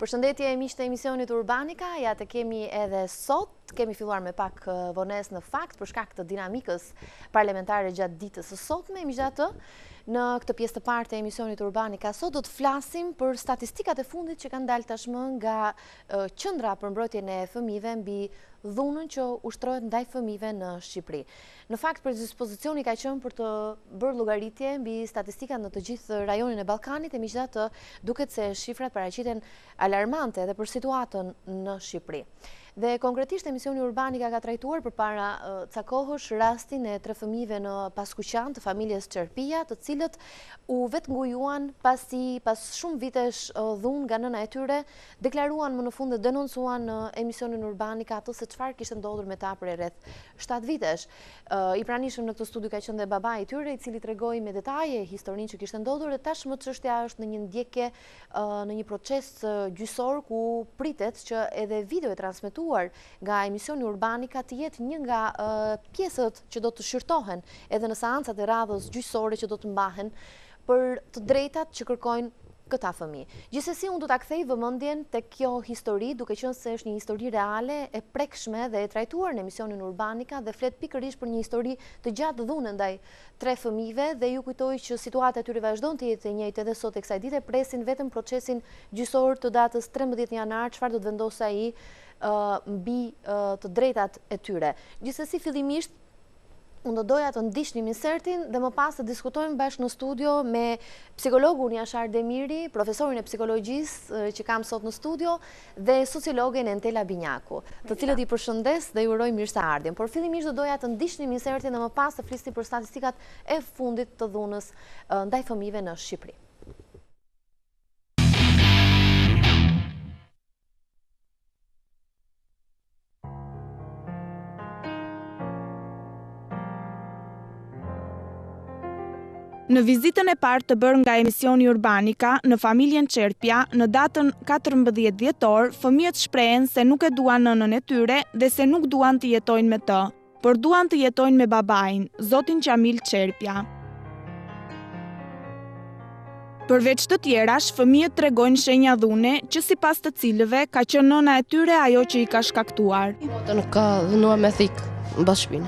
Përshëndetje e miqtë e emisionit Urbanika, ja të kemi edhe sot, kemi filluar me pak vones në fakt për shkak të dinamikës parlamentare gjatë ditës së sotme, megjithatë, në këtë pjesë të parë të emisionit Urbanika sot do të flasim për statistikat e fundit që kanë dalë tashmë nga qendra për mbrojtjen e fëmijëve mbi dhunën që ushtrohet ndaj fëmijëve në Shqipëri. Në fakt, dispozicioni ka qenë për të bërë llogaritje mbi statistikat në të gjithë rajonin e Ballkanit, e megjithatë duket se shifrat paraqiten alarmante edhe për situatën në Shqipëri. Dhe konkretisht emisioni Urbanika ka trajtuar përpara ca kohësh rastin e 3 fëmijëve në Paskuqan të familjes Çerpia, të cilët u vetngujuan pasi pas shumë vitesh dhunë nga nëna e tyre, deklaruan më në fund dhe denoncuan në emisionin Urbanika ato se çfarë kishte ndodhur me ta për rreth 7 vitesh. I pranishëm në këtë studio ka qenë dhe babai i tyre, i cili tregoi me detaje historinë që kishte ndodhur dhe tashmë çështja është në një ndjekje, në një proces gjyqësor ku pritet që edhe video e transmetuar nga emisioni Urbanika të jetë një nga pjesët që do të shqyrtohen edhe në seancat e radhës gjyqësore që do të mbahen për të drejtat që kërkojnë këta fëmijë. Gjithsesi, unë do ta kthej vëmendjen tek kjo histori, duke qenë se është një histori reale, e prekshme dhe e trajtuar në emisionin Urbanika dhe flet pikërisht për një histori të gjatë dhune ndaj 3 fëmijëve dhe ju kujtoj që situata e tyre vazhdon të jetë e njëjtë edhe sot e kësaj dite, presin vetëm procesin gjyqësor të datës 13 janar, çfarë do të vendosë ai mbi të drejtat e tyre. Gjithsesi, fillimisht unë do doja të ndiqnim insertin dhe më pas të diskutojmë bashkë në studio me psikologun Jashar Demiri, profesorin e psikologjisë që kam sot në studio, dhe sociologen Entela Binjaku, të cilët i përshëndes dhe ju uroj mirëseardhjen. Por fillimisht do doja të ndiqnim insertin dhe më pas të flisnim për statistikat e fundit të dhunës ndaj fëmijëve në Shqipëri. Në vizitën e parë të bërë nga emisioni Urbanika në familjen Çerpia në datën 14 dhjetor, fëmijët shprehen se nuk e duan nënën e tyre dhe se nuk duan të jetojnë me të, por duan të jetojnë me babain, zotin Qamil Çerpia. Përveç të tjerash, fëmijët tregojnë shenja dhune që sipas të cilëve ka qenë nëna e tyre ajo që i ka shkaktuar. Nuk ka dhunuar me thik mbas shpinë.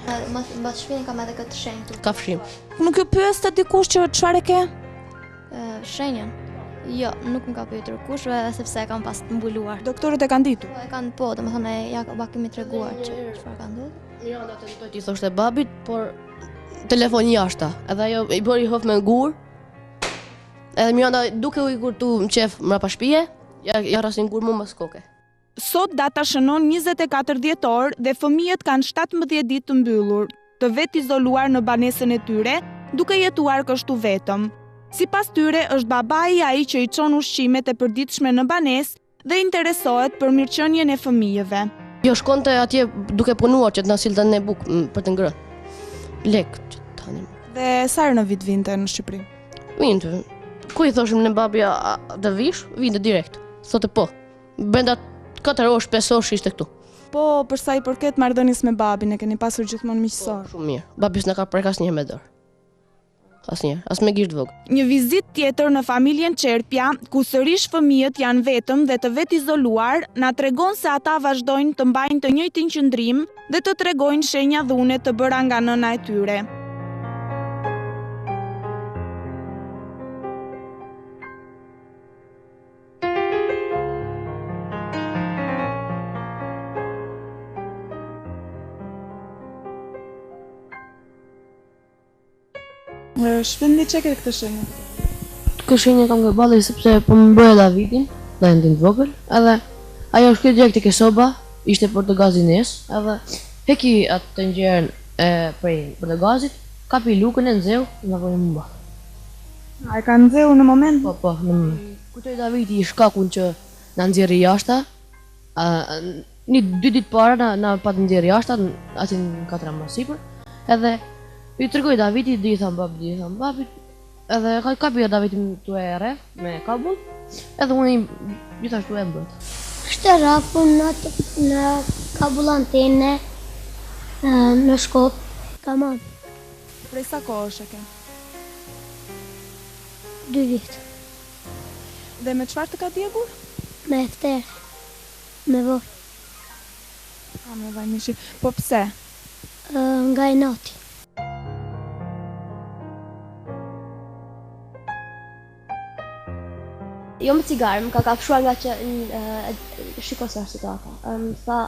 Mbas shpinë kam edhe këtë shenjë. Ka fshim. Nuk ju pyes të dikush që çfarë ke? Shenjën? Jo, nuk më ka pyetur kush, sepse e kam pas të mbuluar. Doktorët e kanë ditur? E kanë domethënë ja kemi treguar çfarë ka ndodhur. Miranda tentoi t'i thoshte babit, por telefoni jashta. Edhe ajo i bëri hof me gur. Edhe Miranda duke u ikur tu në qef mrapa shtëpie, ja rasin gur më mbas koke. Sot data shënon 24 dhjetor dhe fëmijët kanë 17 ditë të mbyllur, të vetë izoluar në banesën e tyre, duke jetuar kështu vetëm. Sipas tyre është babai ai që i çon ushqimet e përditshme në banesë dhe interesohet për mirëqenien e fëmijëve. Jo, shkonte atje duke punuar që të na silte ne bukë për të ngrënë. Lek që tani. Dhe sa herë në vit vinte në Shqipëri? Vinte. Ku i thoshim ne babja të vish, vinte direkt. Thotë po. Brenda 4 orë, 5 orë ishte këtu. Po, për sa i përket marrëdhënies me babin, e keni pasur gjithmonë miqësor? Shumë mirë. Babi s'na ka prek asnjëherë me dorë. Asnjëherë, as me gisht vogël. Një vizitë tjetër në familjen Çerpia, ku sërish fëmijët janë vetëm dhe të vetë izoluar, na tregon se ata vazhdojnë të mbajnë të njëjtin qëndrim dhe të tregojnë shenja dhune të bëra nga nëna e tyre. Shpendi që ke këtë shenjë? Këtë shenjë kam nga balli sepse po më bëja Davidin, dhe ndin vogël, edhe ajo shkoi direkt tek soba, ishte për të gazinës, edhe heki atë të nxjerrën prej për të gazit, kapi lukën e nxeu dhe na vënë mba. A e ka nxeu në moment? Po, në moment. Kujtoi Davidi shkakun që na nxjerri jashta, 2 ditë para na pa të nxjerri jashta, atin 4 më sipër, edhe i tregoj Davidit, di i tham babit, edhe kapi Davidin tu e rreth me kabull, edhe unë gjithashtu e mbët. Kështë rapun në kabull antene, në shkop, ka marrë. Prej sa kohësh e ke? 2 vjet. Dhe me çfarë të ka djegur? Me fterë. Me vaj. Me vaj mishi. Po pse? Nga i nati. Jo me cigarë, më ka kafshuar nga që shiko sa situata. Tha,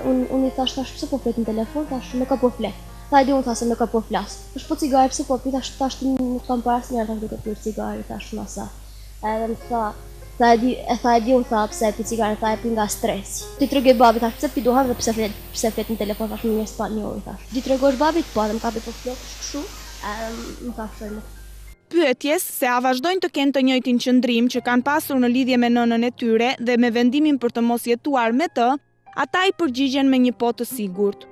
unë I thash pse po flet në telefon, thash nuk ka po flet. Tha di unë tha se nuk ka po flas. Thash po cigarë pse po pi, thash ti nuk kam parë asnjëherë thash duke pirë cigarë, thash më sa. Edhe më tha e di unë tha pse pi cigarë, tha e pi nga stresi. Ti tregoj babit thash pse pi duhan dhe pse flet në telefon, thash më njerëz pa njohur thash. Ti tregosh babit po, dhe më kapi po flet kështu, më ka shërë. Pyetjes se a vazhdojnë të kenë të njëjtin qëndrim që kanë pasur në lidhje me nënën e tyre dhe me vendimin për të mos jetuar me të, ata I përgjigjen me një po të sigurt.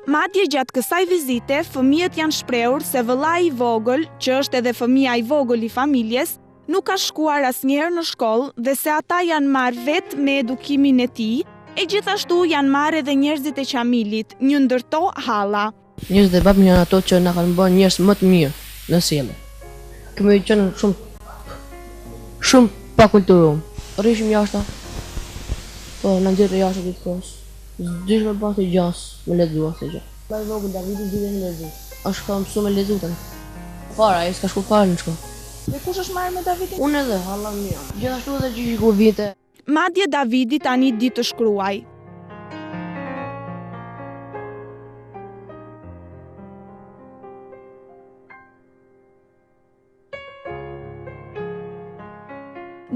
Madje gjatë kësaj vizite, fëmijët janë shprehur se vëllai I vogël, që është edhe fëmia I vogël I familjes, nuk ka shkuar asnjëherë në shkollë dhe se ata janë marrë vetë me edukimin e tij, e gjithashtu janë marrë edhe njerëzit e qamilit, një ndërto Halla. Njerëzit e babë janë ato që na kanë bërë njerëz më të mirë në sjellje. Kemi qenë shumë pa kulturë. Rrishim jashtë. Po, na nxjerrë jashtë gjithkohës. Dish me bashkë gjas, me lexuar se gjë. Ai vogël Davidi di me lexu. Është ka mësuar me lexu tani. Fara, ai s'ka shkuar fare në shkollë. Dhe kush është marrë me Davidin? Unë edhe, halla mia. Gjithashtu edhe gjyqi kur vite. Madje Davidi tani di të shkruaj.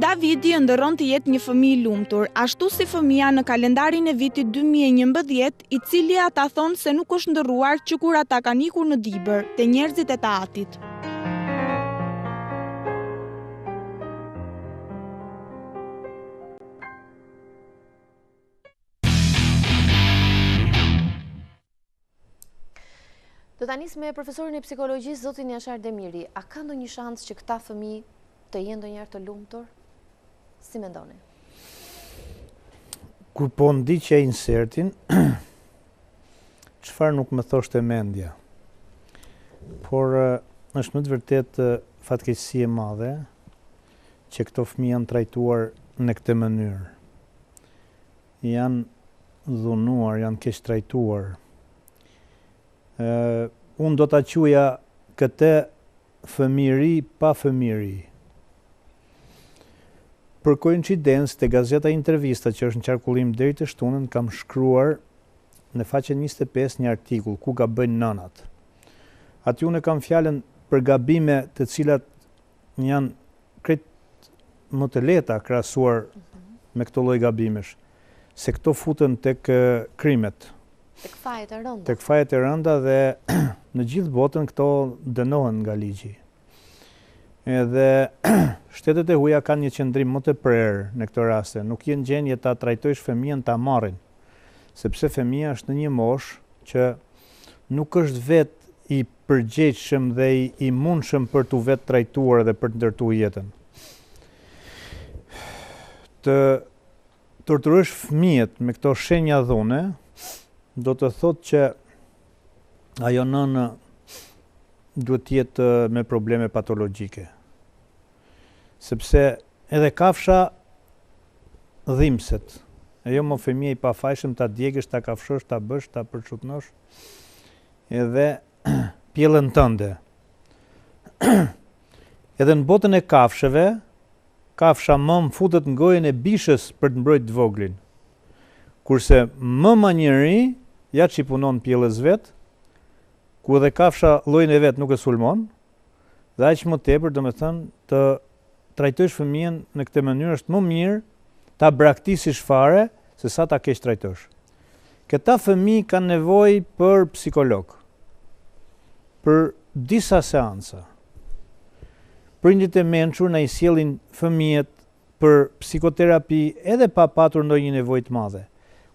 Davidi ndërron të jetë një fëmijë lumtur, ashtu si fëmia në kalendarin e vitit 2011, I cili ata thonë se nuk është ndërruar që kur ata kanë ikur në Dibër, te njerëzit e Taatit. Do ta nis me profesorin e psikologjisë, zotin Jashar Demiri. A ka ndonjë shans që këta fëmijë të jenë ndonjëherë të lumtur? Si mendoni? Kur po ndiqja insertin, çfarë nuk më thoshte mendja. Por është më të vërtet fatkeqësi e madhe që këto fëmijë janë trajtuar në këtë mënyrë. Janë dhunuar, janë keq trajtuar. Unë do ta quaja këtë fëmijëri pa fëmijëri. Për koincidencë, te gazeta Intervista që është në qarkullim deri të shtunën, kam shkruar në faqen 25 një artikull ku gabojnë nënat. Aty unë kam fjalën për gabime të cilat janë krejt më të lehta krahasuar me këto lloj gabimesh, se këto futen tek krimet. Tek fajet e rënda. Tek fajet e rënda dhe në gjithë botën këto dënohen nga ligji. Edhe shtetet e huaja kanë një qëndrim më të prerë në këtë raste. Nuk jenë gjendje ta trajtojsh fëmijën ta marrin, sepse fëmia është në një moshë që nuk është vetë I përgjegjshëm dhe I mundshëm për të vetë trajtuar dhe për të ndërtuar jetën. Të torturosh fëmijët me këto shenja dhune, do të thotë që ajo nënë duhet të jetë me probleme patologjike. Sepse edhe kafsha dhimbset. E jo më fëmijë I pafajshëm ta djegësh, ta kafshosh, ta bësh, ta përçutnosh. Edhe pjellën tënde. Edhe në botën e kafshëve, kafsha mëm futet në gojën e bishës për të mbrojtë të voglin. Kurse mëma njëri, ja që I punon pjellës vetë, ku edhe kafsha llojin e vet nuk e sulmon, dhe aq më tepër, domethënë, të trajtosh fëmijën në këtë mënyrë është më mirë ta braktisësh fare se sa ta keq trajtosh. Këta fëmijë kanë nevojë për psikolog, për disa seansa. Prindit e mençur na I sjellin fëmijët për psikoterapi edhe pa patur ndonjë nevojë të madhe,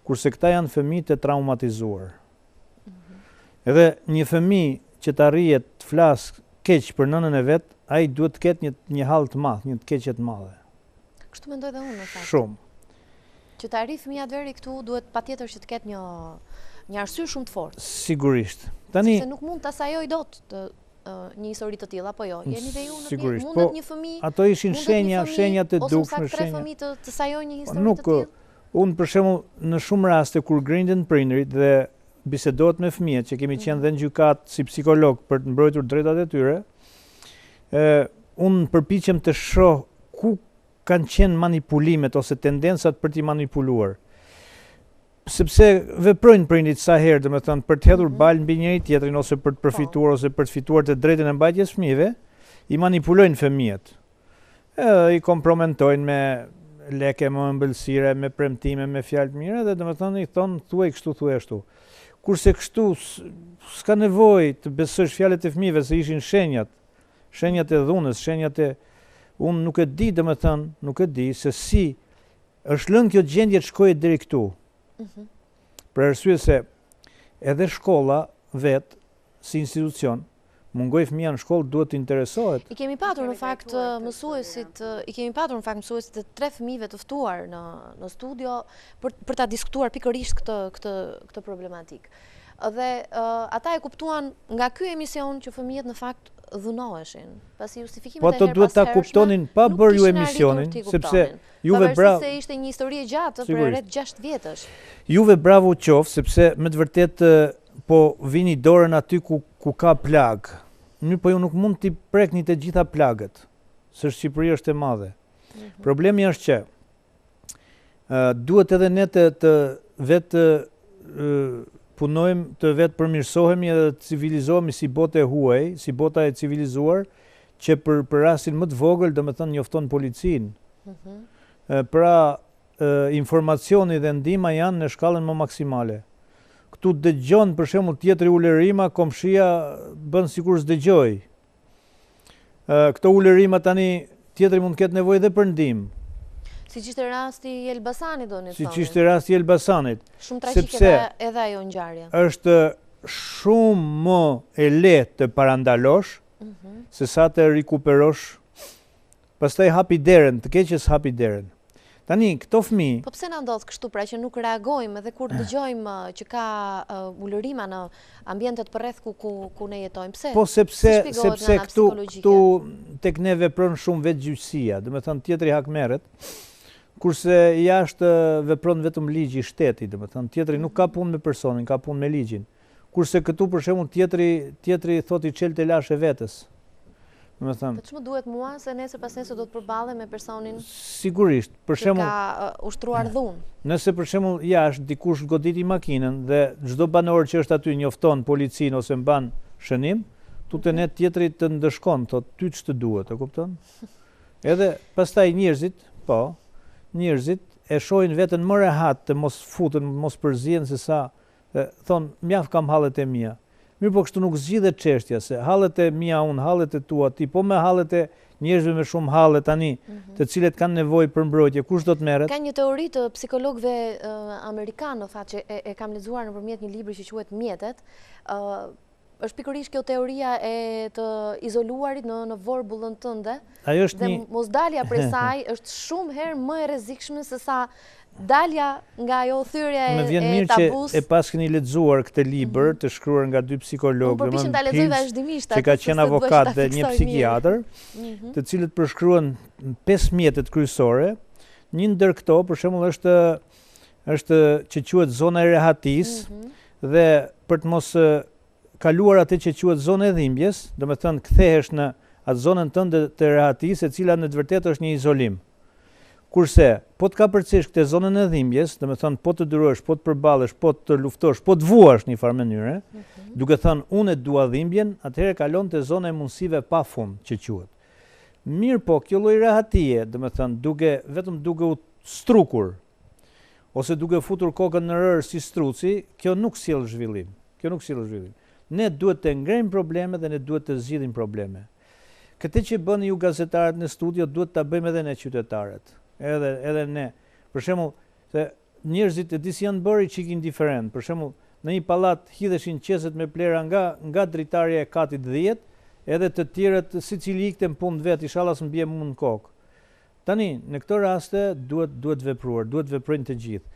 kurse këta janë fëmijë të traumatizuar. Edhe një fëmijë që të arrijet të flasë keq për nënën e vet, ai duhet të ketë një hall të madh, një të keqje të madhe. Kështu mendoj dhe unë në fakt. Shumë. Që të arrijë fëmia deri këtu duhet patjetër që të ketë një arsye shumë të fortë. Sigurisht. Tani sepse nuk mund të asajoj dot të një histori të tilla, apo jo? Jeni dhe ju në Sigurisht, mundet po, një fëmijë, ato ishin shenja të ose dukshme, sa 3 fëmijë të sajojnë një histori nuk, të tillë? unë për shembull në shumë raste kur grindin prindrit dhe bisedohet me fëmijët që kemi qenë dhe në gjykat si psikolog për të mbrojtur drejtat e tyre, unë përpiqem të shoh ku kanë qenë manipulimet ose tendensat për t'i manipuluar. Sepse veprojnë prindit sa herë, domethënë për të hedhur balë mbi njëri tjetrin ose për të përfituar ose për të fituar të drejtën e mbajtjes fëmijëve, i manipulojnë fëmijët. I kompromentojnë me leke, me ëmbëlsire, me premtime, me fjalë të mira dhe domethënë i thonë thuaj kështu, thuaj ashtu. Kurse kështu s'ka nevojë të besosh fjalët e fëmijëve se ishin shenjat e dhunës, shenjat e unë nuk e di domethënë, nuk e di se si është lënë kjo gjendje të shkojë deri këtu. Për arsye se edhe shkolla vetë si institucion mungoj fëmia në shkollë duhet të interesohet. I kemi patur në fakt mësuesit të 3 fëmijëve të ftuar në studio për ta diskutuar pikërisht këtë problematik. Dhe ata e kuptuan nga ky emision që fëmijët në fakt dhunoheshin. Pasi justifikimet po të duhet ta kuptonin pa bërë ju emisionin, sepse juve bravo. Se ishte një histori e gjatë për rreth 6 vjetësh. Juve bravo qoftë, sepse me të vërtet po vini dorën aty ku ka plag. Mirë, po ju nuk mund t'i prekni të gjitha plagët, se Shqipëria është e madhe. Problemi është që duhet edhe ne të vetë punojmë, të vetë përmirësohemi edhe të civilizohemi si botë e huaj, si bota e civilizuar, që për rastin më të vogël domethënë njofton policinë. Pra informacioni dhe ndihma janë në shkallën më maksimale. Këtu dëgjon për shembull tjetri ulërima, komshia bën sikur s'dëgjoj. Këto ulërima tani tjetri mund të ketë nevojë edhe për ndihmë. Siç ishte rasti i Elbasanit doni të thonë. Siç ishte rasti i Elbasanit. Shumë tragjike edhe ajo ngjarje. Është shumë më e lehtë të parandalosh se sa të rikuperosh. Pastaj hapi derën, të keqes hapi derën. Tani këto fëmijë. Po pse na ndodh kështu pra që nuk reagojmë edhe kur dëgjojmë që ka ulërima në ambientet përreth ku ne jetojmë? Pse? Po sepse këtu tek ne vepron shumë vetgjyqësia, domethënë tjetri hak merret. Kurse jashtë vepron vetëm ligji i shtetit, domethënë tjetri nuk ka punë me personin, ka punë me ligjin. Kurse këtu për shembull tjetri thotë i çel të lashë vetes. Domethënë. Po ç'më duhet mua se nesër pas nesër do të përballem me personin? Sigurisht, për shembull ka ushtruar dhunë. Nëse për shembull jashtë dikush goditi makinën dhe çdo banor që është aty njofton policinë ose mban shënim, tutenet tjetri të ndëshkon, thotë ty ç'të duhet, e kupton? Edhe pastaj njerëzit e shohin veten më rehat të mos futen, mos përzihen se sa thon mjaft kam hallet e mia. Mirë, po kështu nuk zgjidhet çështja se hallet e mia unë, hallet e tua ti, po me hallet e njerëzve me shumë halle tani, të cilët kanë nevojë për mbrojtje, kush do të merret? Ka një teori të psikologëve amerikanë, në fakt, që e kam lexuar nëpërmjet një libri që quhet Mjetet. Është pikërisht kjo teoria e të izoluarit në vorbullën tënde. Ajo është dhe mosdalja prej saj është shumë herë më e rrezikshme se sa dalja nga ajo thyrja e tabus. Më vjen mirë që e pas keni lexuar këtë libër të shkruar nga 2 psikologë, përpiqem ta lexoj vazhdimisht, që ka qenë avokat dhe një psikiatër, të cilët përshkruan 5 mjetet kryesore. Një ndër këto, për shembull, është që quhet zona e rehatisë dhe për të mos kaluar atë që quhet zonë e dhimbjes, domethënë kthehesh në atë zonën tënde të rehatisë, e cila në të vërtetë është një izolim. Kurse, po të ka përcesh këtë zonën e dhimbjes, domethënë po të durosh, po të përballesh, po të luftosh, po të vuash në një farë mënyre, duke thënë unë e dua dhimbjen, atëherë kalon te zona e mundësive pafund që quhet. Mirë, po kjo lloj rehatie, domethënë vetëm duke u strukur ose duke futur kokën në rër si struci, kjo nuk sjell zhvillim. Ne duhet të ngrejmë probleme dhe ne duhet të zgjidhim probleme. Këtë që bëni ju gazetarët në studio duhet ta bëjmë edhe ne qytetarët. Edhe ne. Për shembull, se njerëzit e disi janë bërë çik indiferent. Për shembull, në një pallat hidheshin qeset me plera nga dritarja e katit 10, edhe të tjerët sicili ikten punë vet, inshallah s'm bie mua në kokë. Tani, në këto raste duhet vepruar, duhet veprojnë të gjithë.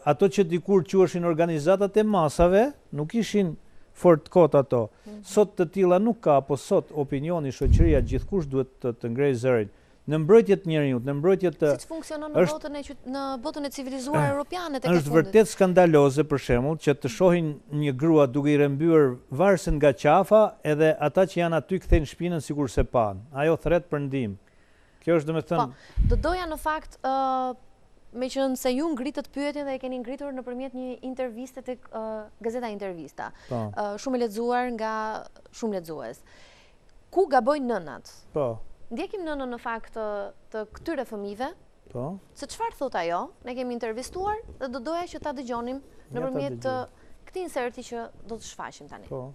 Ato që dikur quheshin organizatat e masave, nuk ishin fort kot ato. Sot të tilla nuk ka, po sot opinioni, shoqëria, gjithkush duhet të ngrejë zërin. Në mbrojtje të njerëzit, në mbrojtje të Siç funksionon në botën e civilizuar europiane tek e është fundit. vërtet skandaloze për shembull që të shohin një grua duke i rembyer varësen nga qafa edhe ata që janë aty kthejnë shpinën sikur se pan. Ajo thret për ndihmë. Kjo është domethënë Do doja në fakt me qënë se ju ngritët pyetjen dhe e keni ngritur nëpërmjet një interviste tek Gazeta Intervista. Shumë e lexuar nga shumë lexues. Ku gabojnë nënat? Po. Ndjekim nënën në fakt të këtyre fëmijëve. Po. Se çfarë thot ajo? Ne kemi intervistuar dhe do doja që ta dëgjonim nëpërmjet këtij inserti që do të shfaqim tani. Po.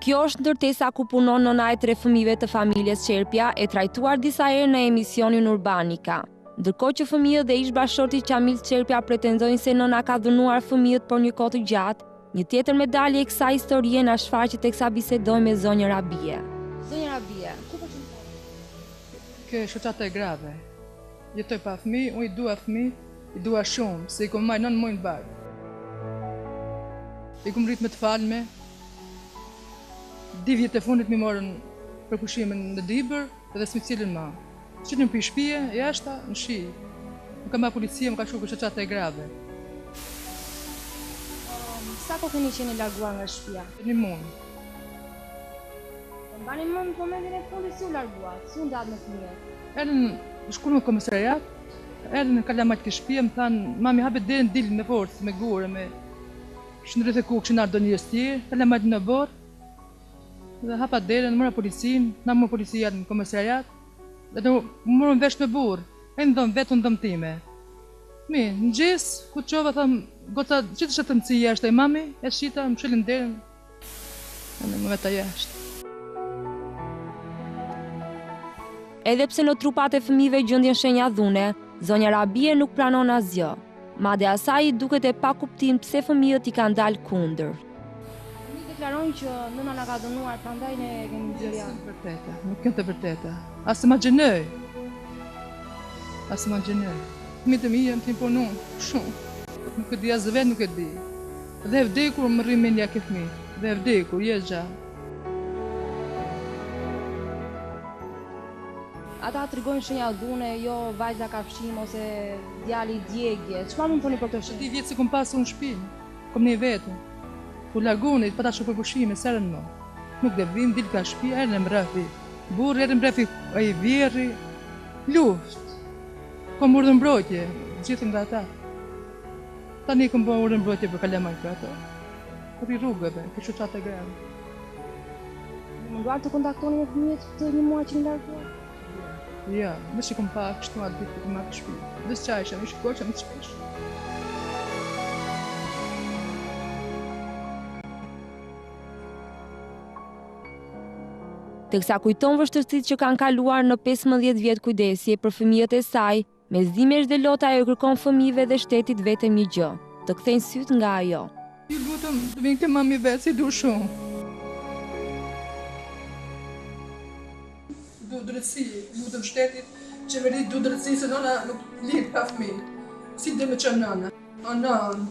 Kjo është ndërtesa ku punon nëna e 3 fëmijëve të familjes Qerpja, e trajtuar disa herë në emisionin Urbanika. Ndërkohë që fëmijët dhe ish bashorti Qamil Qerpja pretendojnë se nëna ka dhunuar fëmijët për një kohë të gjatë, një tjetër medalje e kësaj historie na shfaqet teksa bisedojmë me zonjën Rabie. Zonjë Rabie, ku po qenë? Kjo është shoqata e grave. Jetoj pa fëmijë, unë i dua fëmijë, i dua shumë, se i kom marrë 9 muaj në barë. I kom rrit me të falme. 2 vjet e fundit mi morën për pushimin në Dibër dhe s'mi cilën ma. Qytëm për shtëpie, jashta, në shi. Më ka marrë policia, më ka shku për shoqata e grave. Sa ko keni qenë larguar nga shtëpia? 1 muaj. Mbani mend momentin e fundit si u largua, si u ndat me fëmijët? Erdhën shkullë në komisariat, erdhën në kalamajt të shtëpia, më thanë, mami hapet derën, dilën me forcë, me gurë, me shëndrëth e ku këshin ardë njës tjerë, kalamajt në borë, dhe hapa derën, mëra policinë, na më policia në komisariat, dhe të mërën vesh me burë, e në dhëmë vetë në dhëmë time. Në gjesë, ku të qova, thëmë, gota, që të shëtë mëci jashtë e mami, e shita, më shëllin derën, në më veta jashtë. Edhe pse në trupat e fëmijëve gjendjen shenja dhune, zonja Rabie nuk pranon asgjë. Madje asaj i duket e pa kuptim pse fëmijët i kanë dalë kundër. Fëmijët deklarojnë që nëna na ka dënuar, prandaj ne kemi gjëria. Nuk vërteta, nuk janë të vërteta. As të ma gjenoj. As të ma gjenoj. Fëmijët e mi janë të imponu, shumë. Nuk e di as vetë, nuk e di. Dhe e vdekur më rri mendja ke fëmijë. Dhe e vdekur, jes gjallë. Ata tregojnë shenja dhune, jo vajza ka fshim ose djali djegje. Çfarë mund të thoni për këtë shenjë? 10 vjet se kom pasur në shtëpi. Kom një vetë. U largoni, pa ta shoh për pushime, serën më. Nuk dhe vim, dil ka shtëpi, erën e mrefi. Burri erën mrefi ai vjerri. Luftë. Kom urdhër mbrojtje, gjithë nga ata. Tani kom bërë urdhër mbrojtje për kalamaj për ato. Për i rrugëve, kështu qatë e grave. Munduar të kontaktoni me fëmijët të një muaj që në larguar? Ja, dhe që kom pa kështu atë ditë të marrë shtëpi. Dhe së qajshë, më shkoj që më të shpesh. Teksa kujton vështirësitë që kanë kaluar në 15 vjet kujdesje për fëmijët e saj, me Zimesh dhe Lota ajo kërkon fëmijëve dhe shtetit vetëm një gjë, të kthejnë syt nga ajo. Ju lutem, të vinë ke mami vetë, si du shumë. Du drejtësi, lutem shtetit, qeverit du drejtësi se nëna nuk lidh ka fëmijë. Si dhe me që nëna. O nënë.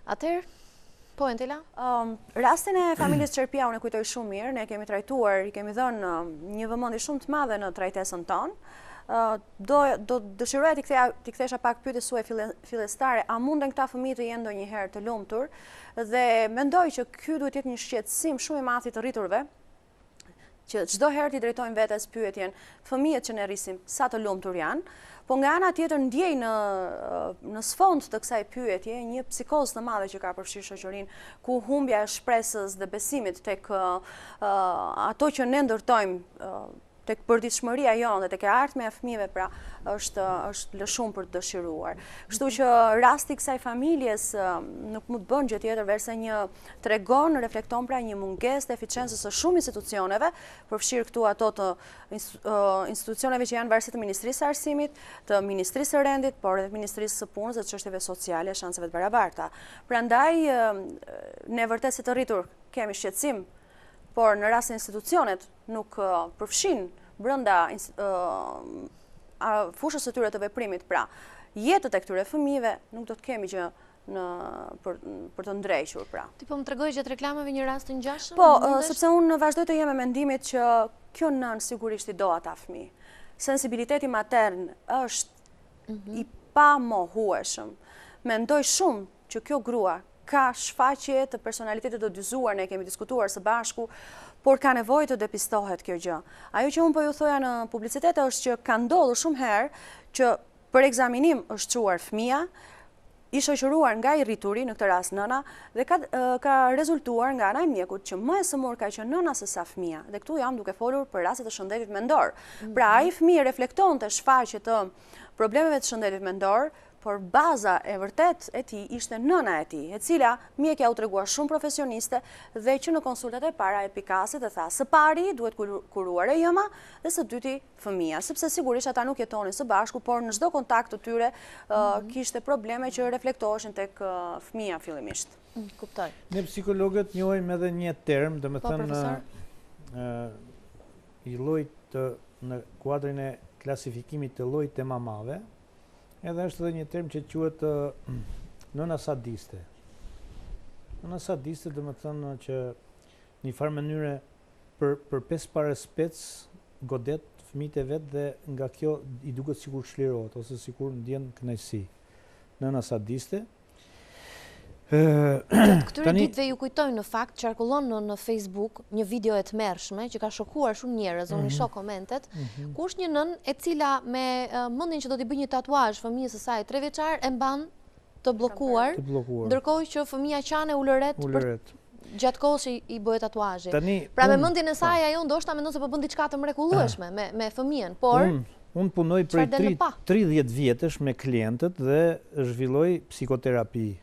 Atëherë, po Entela? Rastin e familjes Qerpia unë e kujtoj shumë mirë, ne kemi trajtuar, i kemi dhënë një vëmendje shumë të madhe në trajtesën tonë. Do dëshiroja t'i kthesha pak pyetjes suaj fillestare, a munden këta fëmijë të jenë ndonjëherë të lumtur, dhe mendoj që ky duhet të jetë një shqetësim shumë i madh i të rriturve, që çdo herë t'i drejtojmë vetes pyetjen fëmijët që ne rrisim sa të lumtur janë, po nga ana tjetër ndjej në sfond të kësaj pyetje një psikozë të madhe që ka përfshirë shoqërinë, ku humbja e shpresës dhe besimit tek ato që ne ndërtojmë tek përditshmëria jonë dhe tek e ardhmja e fëmijëve, pra është lëshuar për të dëshiruar. Kështu që rasti i kësaj familjes nuk mund të bën gjë tjetër versa reflekton pra një mungesë të eficiencës së shumë institucioneve, përfshirë këtu ato të institucioneve që janë varësi të Ministrisë së Arsimit, të Ministrisë së Rendit, por edhe të Ministrisë së Punës dhe të çështjeve sociale, shanseve të barabarta. Prandaj ne vërtet si të rritur kemi shqetësim, por në rast se institucionet nuk përfshin brenda fushës së tyre të veprimit, pra jetët e këtyre fëmijëve, nuk do të kemi gjë për të ndrejqur, pra. Ti po më tregoj gjatë reklamave një rast të ngjashëm? Po, sepse unë vazhdoj të jem me mendimit që kjo nën sigurisht i do ata fëmijë. Sensibiliteti matern është i pamohueshëm. Mendoj shumë që kjo grua ka shfaqje të personalitetit të dyzuar, ne kemi diskutuar së bashku, por ka nevojë të depistohet kjo gjë. Ajo që unë po ju thoja në publicitet është që ka ndodhur shumë herë që për ekzaminim është çuar fëmia, i shoqëruar nga i rrituri, në këtë rast nëna, dhe ka rezultuar nga ana e mjekut që më e sëmur ka qenë nëna se sa fëmia. Dhe këtu jam duke folur për raste të shëndetit mendor. Pra ai fëmijë reflektonte shfaqje të problemeve të shëndetit mendor, por baza e vërtet e tij ishte nëna e tij, e cila mjekja u tregua shumë profesioniste dhe që në konsultat e para epikasit e tha, së pari duhet kuruar e jëma dhe së dyti fëmia, sepse sigurisht ata nuk jetonin së bashku, por në çdo kontakt të tyre kishte probleme që reflektoheshin tek fëmia fillimisht. Kuptoj. Ne psikologët njohim edhe një term, domethënë i llojit në kuadrin e klasifikimit të llojit të mamave. Edhe është edhe një term që quhet nëna sadiste. Nëna sadiste do të thënë që një farë mënyre për pesë parë spec godet fëmijët e vet dhe nga kjo i duket sikur çlirohet ose sikur ndjen kënaqësi. Nëna sadiste. Këtyre ditëve ju kujtoj në fakt qarkullon në Facebook një video e tmerrshme që ka shokuar shumë njerëz, unë i shoh komentet, ku është një nën e cila me mendjen që do t'i bëjë një tatuazh fëmijës së saj 3 vjeçar e mban të bllokuar, ndërkohë që fëmia qane ulëret gjatë kohës që i bëhet tatuazhi. Pra me mendjen e saj ajo ndoshta mendon se po bën diçka të mrekullueshme me fëmijën, por unë punoj prej 30 vjetësh me klientët dhe zhvilloj psikoterapi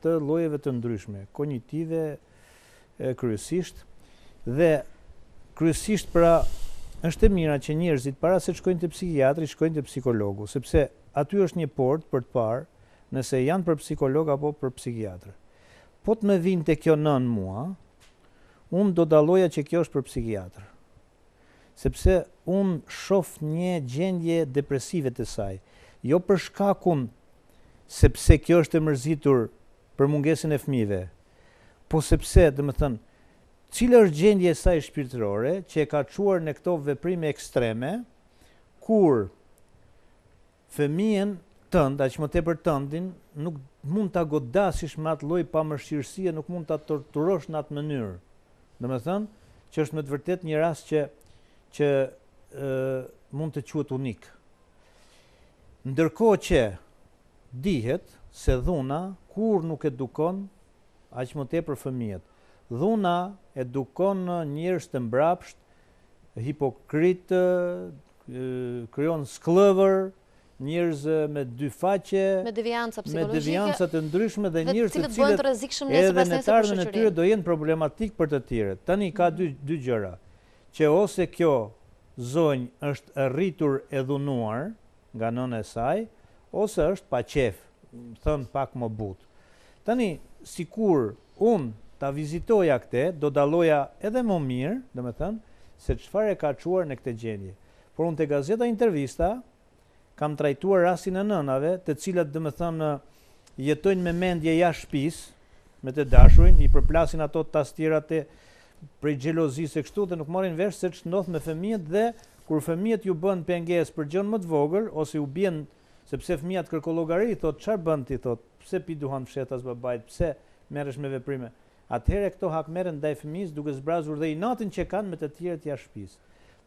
të llojeve të ndryshme, kognitive kryesisht, dhe kryesisht pra është e mira që njerëzit para se të shkojnë te psikiatri, shkojnë te psikologu, sepse aty është një portë për të parë nëse janë për psikolog apo për psikiatër. Po të më vinte kjo nën mua, unë do dalloja që kjo është për psikiatër. Sepse unë shoh një gjendje depresive të saj, jo për shkakun sepse kjo është e mërzitur për mungesën e fëmijëve, po sepse, domethënë, cila është gjendja e saj shpirtërore që e ka çuar në këto veprime ekstreme, kur fëmijën tënd, aq më tepër tëndin, nuk mund ta godasish me atë lloj pamëshirësie, nuk mund ta torturosh në atë mënyrë. Domethënë, që është me të vërtet një rast që mund të quhet unik. Ndërkohë që dihet se dhuna kur nuk edukon aq më tepër fëmijët. Dhuna edukon njerëz të mbrapsht, hipokrit, krijon skllëvër, njerëz me dy faqe, me devianca psikologjike, me devianca të ndryshme dhe njerëz të cilët edhe në të ardhmen e tyre do jenë problematik për të tjerët. Tani ka dy gjëra, që ose kjo zonjë është rritur e dhunuar nga nëna e saj, ose është pa qef, thënë pak më butë. Tani, sikur unë ta vizitoja këte, do dalloja edhe më mirë, do me thënë, se çfarë e ka çuar në këtë gjendje. Por unë te gazeta Intervista kam trajtuar rastin e nënave, të cilat do me thënë jetojnë me mendje jashtë shtëpisë, me të dashurin, i përplasin ato tastierat e prej xhelozisë e kështu dhe nuk marrin vesh se ç'ndodh me fëmijët dhe kur fëmijët ju bën pengesë për gjën më të vogël ose ju bjen sepse fëmijat kërko llogari, thot çfarë bën ti, thot pse pi duhan fshetas babait, pse merresh me veprime. Atëherë këto hakmerren ndaj fëmijës duke zbrazur dhe inatin që kanë me të tjerët jashtë shtëpisë.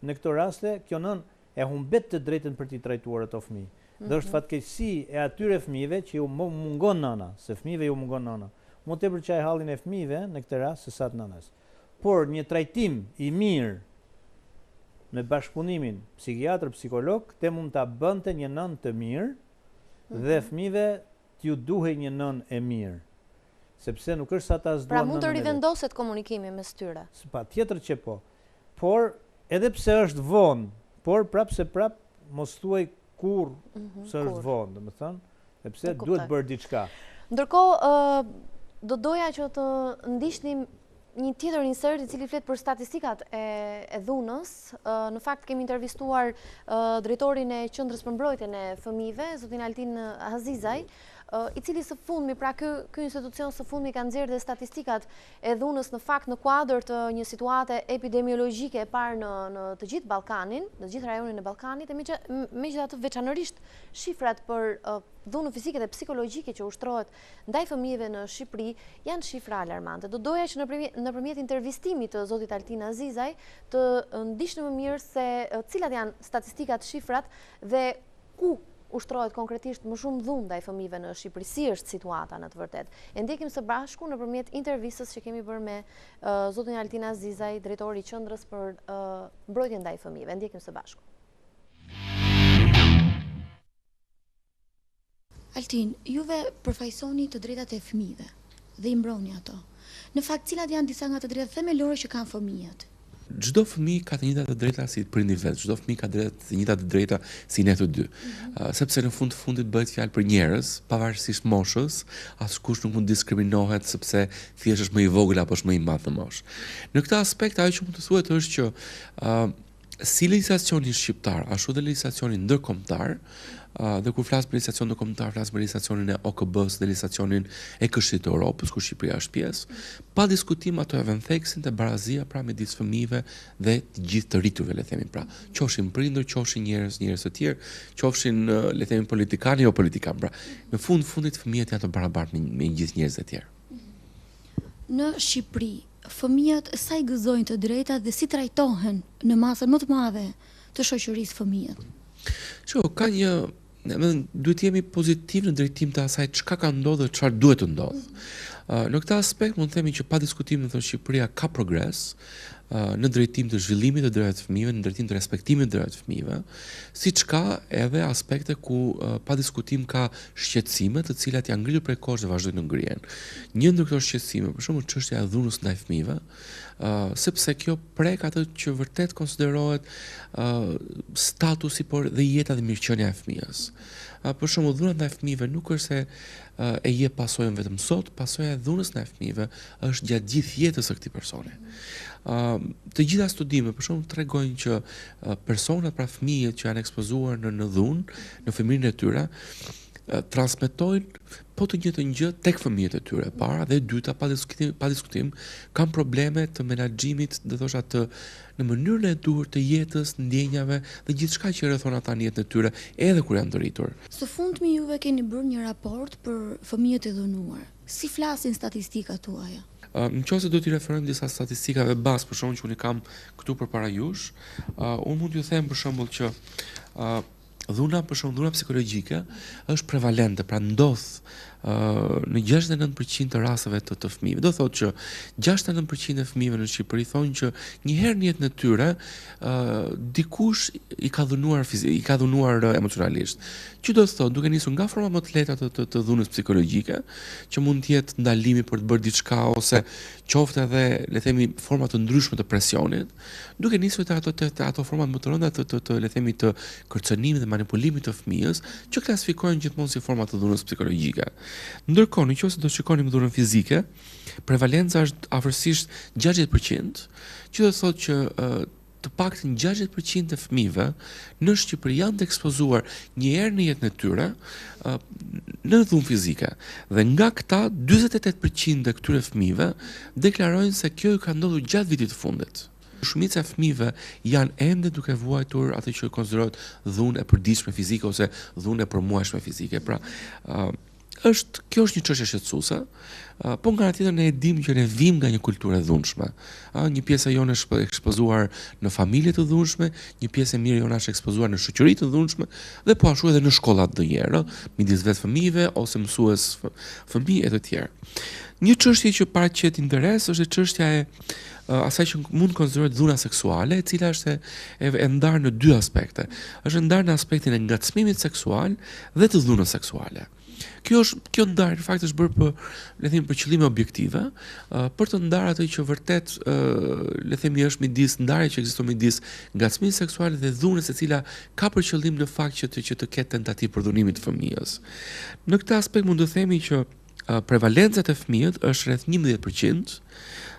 Në këto raste kjo nën e humbet të drejtën për t'i trajtuar ato fëmijë. Dhe është fatkeqësi e atyre fëmijëve që ju mungon nëna, se fëmijëve ju mungon nëna. Më tepër çaj hallin e fëmijëve në këtë rast se sa të nënës. Por një trajtim i mirë me bashkëpunimin psikiatër, psikolog, te mund ta bënte një nën të mirë dhe fëmijëve t'ju duhej një nën e mirë. Sepse nuk është sa ta s'duan. Pra mund të rivendoset komunikimi mes tyre. Patjetër që po. Por edhe pse është vonë, por prapse mos thuaj kur se është vonë, domethënë, sepse duhet bërë diçka. Ndërkohë, do doja që të ndiqnim një tjetër insert i cili flet për statistikat e dhunës. Në fakt kemi intervistuar drejtorin e Qendrës për Mbrojtjen e Fëmijëve, zotin Altin Azizaj, i cili së fundmi, pra ky institucion së fundmi ka nxjerrë dhe statistikat e dhunës në fakt në kuadër të një situate epidemiologjike e parë në të gjithë Ballkanin, në të gjithë rajonin e Ballkanit, e megjithatë veçanërisht shifrat për dhunën fizike dhe psikologjike që ushtrohet ndaj fëmijëve në Shqipëri janë shifra alarmante. Do doja që nëpërmjet intervistimit të zotit Altin Azizaj të ndiqni më mirë se cilat janë statistikat, shifrat dhe ku ushtrohet konkretisht më shumë dhunë ndaj fëmijëve në Shqipëri, si është situata në të vërtetë. E ndjekim së bashku nëpërmjet intervistës që kemi bërë me zotin Altin Azizaj, drejtori i Qendrës për Mbrojtjen ndaj fëmijëve. Ndjekim së bashku. Altin, juve përfaqësoni të drejtat e fëmijëve dhe i mbroni ato. Në fakt, cilat janë disa nga të drejtat themelore që kanë fëmijët? Çdo fëmijë ka të njëjtat të drejta si prindi vet, çdo fëmijë ka të njëjtat të drejta si ne të dy. Sepse në fundit bëhet fjalë për njerëz, pavarësisht moshës, askush nuk mund diskriminohet sepse thjesht është më i vogël apo është më i madh në moshë. Në këtë aspekt ajo që mund të thuhet është që si legjislacioni shqiptar, ashtu dhe legjislacioni ndërkombëtar, dhe kur flas për legjislacion ndërkombëtar, flas për legjislacionin e OKB-s dhe legjislacionin e Këshillit të Evropës, ku Shqipëria është pjesë, pa diskutim ato e vëndtheksin të barazia pra midis fëmijëve dhe të gjithë të rriturve, le themi pra, qofshin prindër, qofshin njerëz të tjerë, qofshin le themi politikanë jo politikanë, pra. Në fundit fëmijët janë të barabartë me gjithë njerëzit e tjerë. Në Shqipëri, fëmijët sa i gëzojnë të drejta dhe si trajtohen në masën më të madhe të shoqërisë fëmijët? Ka një, duhet jemi pozitiv në drejtim të asaj çka ka ndodhur dhe çfarë duhet të ndodhë. Në këtë aspekt mund të themi që pa diskutim në Shqipëria ka progres në drejtim të zhvillimit të drejtave të fëmijëve, në drejtim të respektimit të drejtave të fëmijëve, siç ka edhe aspekte ku pa diskutim ka shqetësime të cilat janë ngritur prej kohësh dhe vazhdojnë të ngrihen. Një ndër këto shqetësime, për shembull çështja e dhunës ndaj fëmijëve, sepse kjo prek atë që vërtet konsiderohet statusi por dhe jeta dhe mirëqenia e fëmijës. Për shembull, dhuna ndaj fëmijëve nuk është se e jep pasojën vetëm sot, pasoja e dhunës ndaj fëmijëve është gjatë gjithë jetës së këtij personi. Të gjitha studimet për shembull tregojnë që personat, pra fëmijët që janë ekspozuar në dhunë, në fëmijën e tyre, transmetojnë po të njëjtën gjë tek fëmijët e tyre. Para dhe e dyta, pa diskutim, kanë probleme të menaxhimit, do thosha në mënyrën e duhur të jetës, ndjenjave dhe gjithçka që rrethon ata në jetën e tyre, edhe kur janë të rritur. Së fundmi juve keni bërë një raport për fëmijët e dhunuar. Si flasin statistikat tuaja? Nëse do t'i referojmë disa statistikave bazë, për shembull që unë kam këtu përpara jush, unë mund t'ju them për shembull që dhuna psikologjike është prevalente, pra ndodh në 69% të rasteve të fëmijëve. Do thotë që 69% e fëmijëve në Shqipëri thonë që një herë në jetën e tyre dikush i ka dhunuar emocionalisht. Që do të thotë, duke nisur nga forma më të lehta të dhunës psikologjike, që mund të jetë ndalimi për të bërë diçka ose qoftë edhe le themi forma të ndryshme të presionit, duke nisur ato forma më të rënda të le themi të kërcënimit dhe manipulimit të fëmijës, që klasifikohen gjithmonë si forma të dhunës psikologjike. Ndërkohë, nëse do shikojmë dhunën fizike, prevalenca është afërsisht 60%, që do thotë që të paktën 60% e fëmijëve në Shqipëri janë të ekspozuar një herë në jetën e tyre në dhunë fizike. Dhe nga këta 48% e këtyre fëmijëve deklarojnë se kjo ju ka ndodhur gjatë vitit të fundit. Shumica e fëmijëve janë ende duke vuajtur atë që konsiderohet dhunë e përditshme fizike ose dhunë e përmuajshme fizike. Pra, kjo është një çështje shqetësuese, po nga ana tjetër ne e dimë që ne vim nga një kulturë e dhunshme. Një pjesë e jonë është ekspozuar në familje të dhunshme, një pjesë e mirë jonë është ekspozuar në shoqëri të dhunshme dhe po ashtu edhe në shkollat ndonjëherë, midis vetë fëmijëve ose mësues fëmijë e të tjerë. Një çështje që paraqet interes është çështja e asaj që mund konsiderohet dhuna seksuale, e cila është e ndarë në dy aspekte. Është ndarë në aspektin e ngacmimit seksual dhe të dhunës seksuale. Kjo ndarje në fakt është bërë për qëllime objektive, për të ndarë atë që vërtet le themi është midis ndarje që ekziston midis ngacmimit seksual dhe dhunës e cila ka për qëllim në fakt që të ketë tentativë përdhunimit të fëmijës. Në këtë aspekt mund të themi që prevalenca e fëmijët është rreth 11%,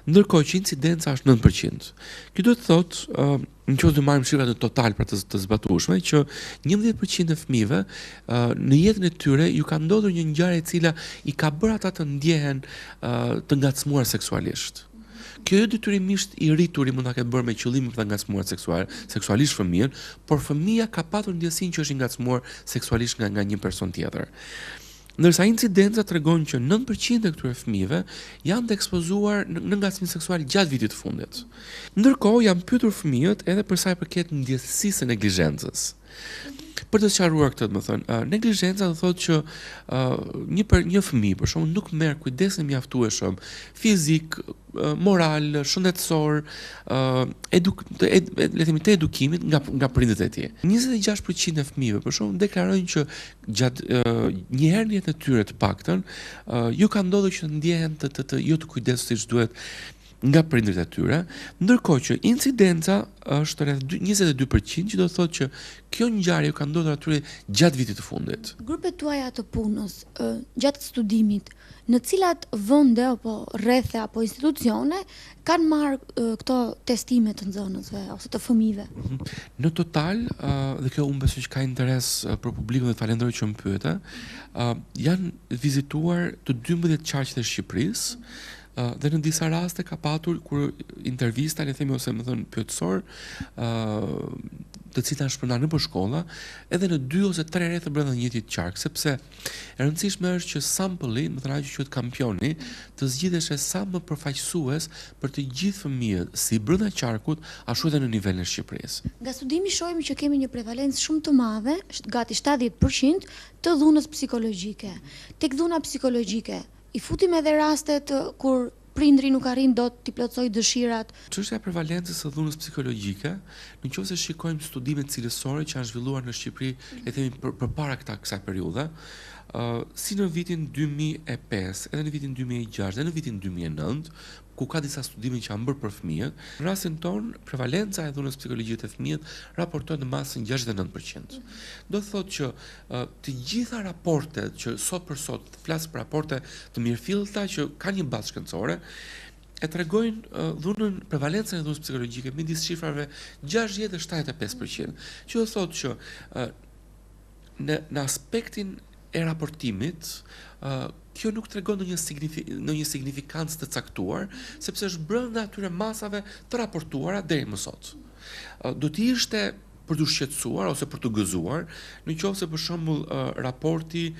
ndërkohë që incidenca është 9%. Kjo do të thotë, nëse do marrim shifrat në total për të zbatueshme, që 11% e fëmijëve në jetën e tyre ju ka ndodhur një ngjarje e cila i ka bërë ata të ndjehen të ngacmuar seksualisht. Kjo jo detyrimisht i rrituri mund ta ketë bërë me qëllim për ta ngacmuar seksualisht fëmijën, por fëmia ka patur ndjesinë që është i ngacmuar seksualisht nga një person tjetër. Ndërsa incidenca tregon që 9% e këtyre fëmijëve janë të ekspozuar në ngacmim seksual gjatë vitit të fundit. Ndërkohë janë pyetur fëmijët edhe për sa i përket ndjesisë së neglizhencës. Për të sqaruar këtë, domethënë, neglizhenca do thotë që një fëmijë për shembull nuk merr kujdesin mjaftueshëm fizik, moral, shëndetësor, le themi të edukimit nga prindërit e tij. 26% e fëmijëve për shembull deklarojnë që gjatë një herë në jetën e tyre të paktën ju ka ndodhur që të ndjehen të jo të kujdesur siç duhet nga prindërit e tyre, ndërkohë që incidenca është rreth 22%, që do të thotë që kjo ngjarje ka ndodhur atyre gjatë vitit të fundit. Grupet tuaja të punës gjatë studimit, në cilat vende apo rrethe apo institucione kanë marrë këto testime të nxënësve ose të fëmijëve? Në total, dhe kjo unë besoj që ka interes për publikun dhe falenderoj që më pyete, janë vizituar të 12 qarqet e Shqipërisë, dhe në disa raste ka patur kur intervista, le themi ose më thënë pyetësor, të cilat janë shpërndarë nëpër shkolla, edhe në 2 ose 3 rrethe brenda njëjtit qark, sepse e rëndësishme është që sampulli, më thënë ajo që quhet kampioni, të zgjidheshë sa më përfaqësues për të gjithë fëmijët, si brenda qarkut, ashtu edhe në nivelin e Shqipërisë. Nga studimi shohim që kemi një prevalencë shumë të madhe, gati 70% të dhunës psikologjike. Tek dhuna psikologjike i futim edhe rastet kur prindri nuk arrin dot t'i plotësoj dëshirat. Çështja e prevalencës së dhunës psikologjike, nëse shikojmë studimet cilësore që janë zhvilluar në Shqipëri, le të themi përpara kësaj periudhe, si në vitin 2005, edhe në vitin 2006, edhe në vitin 2009, ku ka disa studime që janë bërë për fëmijët, në rastin ton, prevalenca e dhunës psikologjike të fëmijët raportohet në masën 69%. Do të thotë që të gjitha raportet që sot për sot, flas për raporte të mirëfillta që kanë një bazë shkencore, e tregojnë dhunën, prevalencën e dhunës psikologjike midis shifrave 60 dhe 75%. Që do thotë që në aspektin e raportimit, kjo nuk tregon në një signifikancë të caktuar, sepse është brenda atyre masave të raportuara deri më sot. Do të ishte për të shqetësuar ose për të gëzuar, nëse për shembull raporti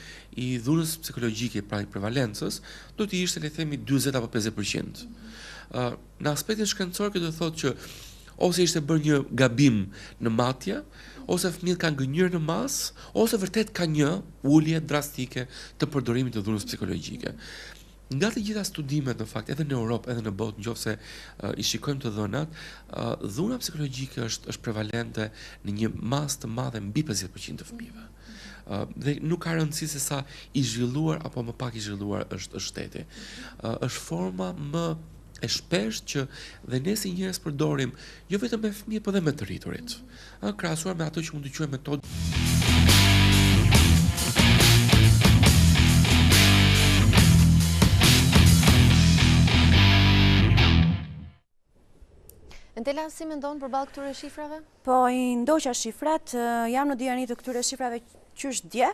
i dhunës psikologjike, pra i prevalencës, do të ishte le të themi 40 apo 50%. Në aspektin shkencor kjo do të thotë që ose ishte bërë një gabim në matje, ose fëmijët kanë gënjur në masë, ose vërtet ka një ulje drastike të përdorimit të dhunës psikologjike. Nga të gjitha studimet, në fakt, edhe në Europë, edhe në botë, nëse i shikojmë të dhënat, dhuna psikologjike është prevalente në një masë të madhe mbi 50% të fëmijëve. Dhe nuk ka rëndësi se sa i zhvilluar apo më pak i zhvilluar është shteti. Është forma më e shpesht që dhe ne si njerëz përdorim jo vetëm me fëmijë, por edhe me të rriturit. Krahasuar me ato që mund të quajmë metodë. Dela, si mendon përballë këtyre shifrave? Po, i ndoqa shifrat, jam në dijani të këtyre shifrave qysh dje,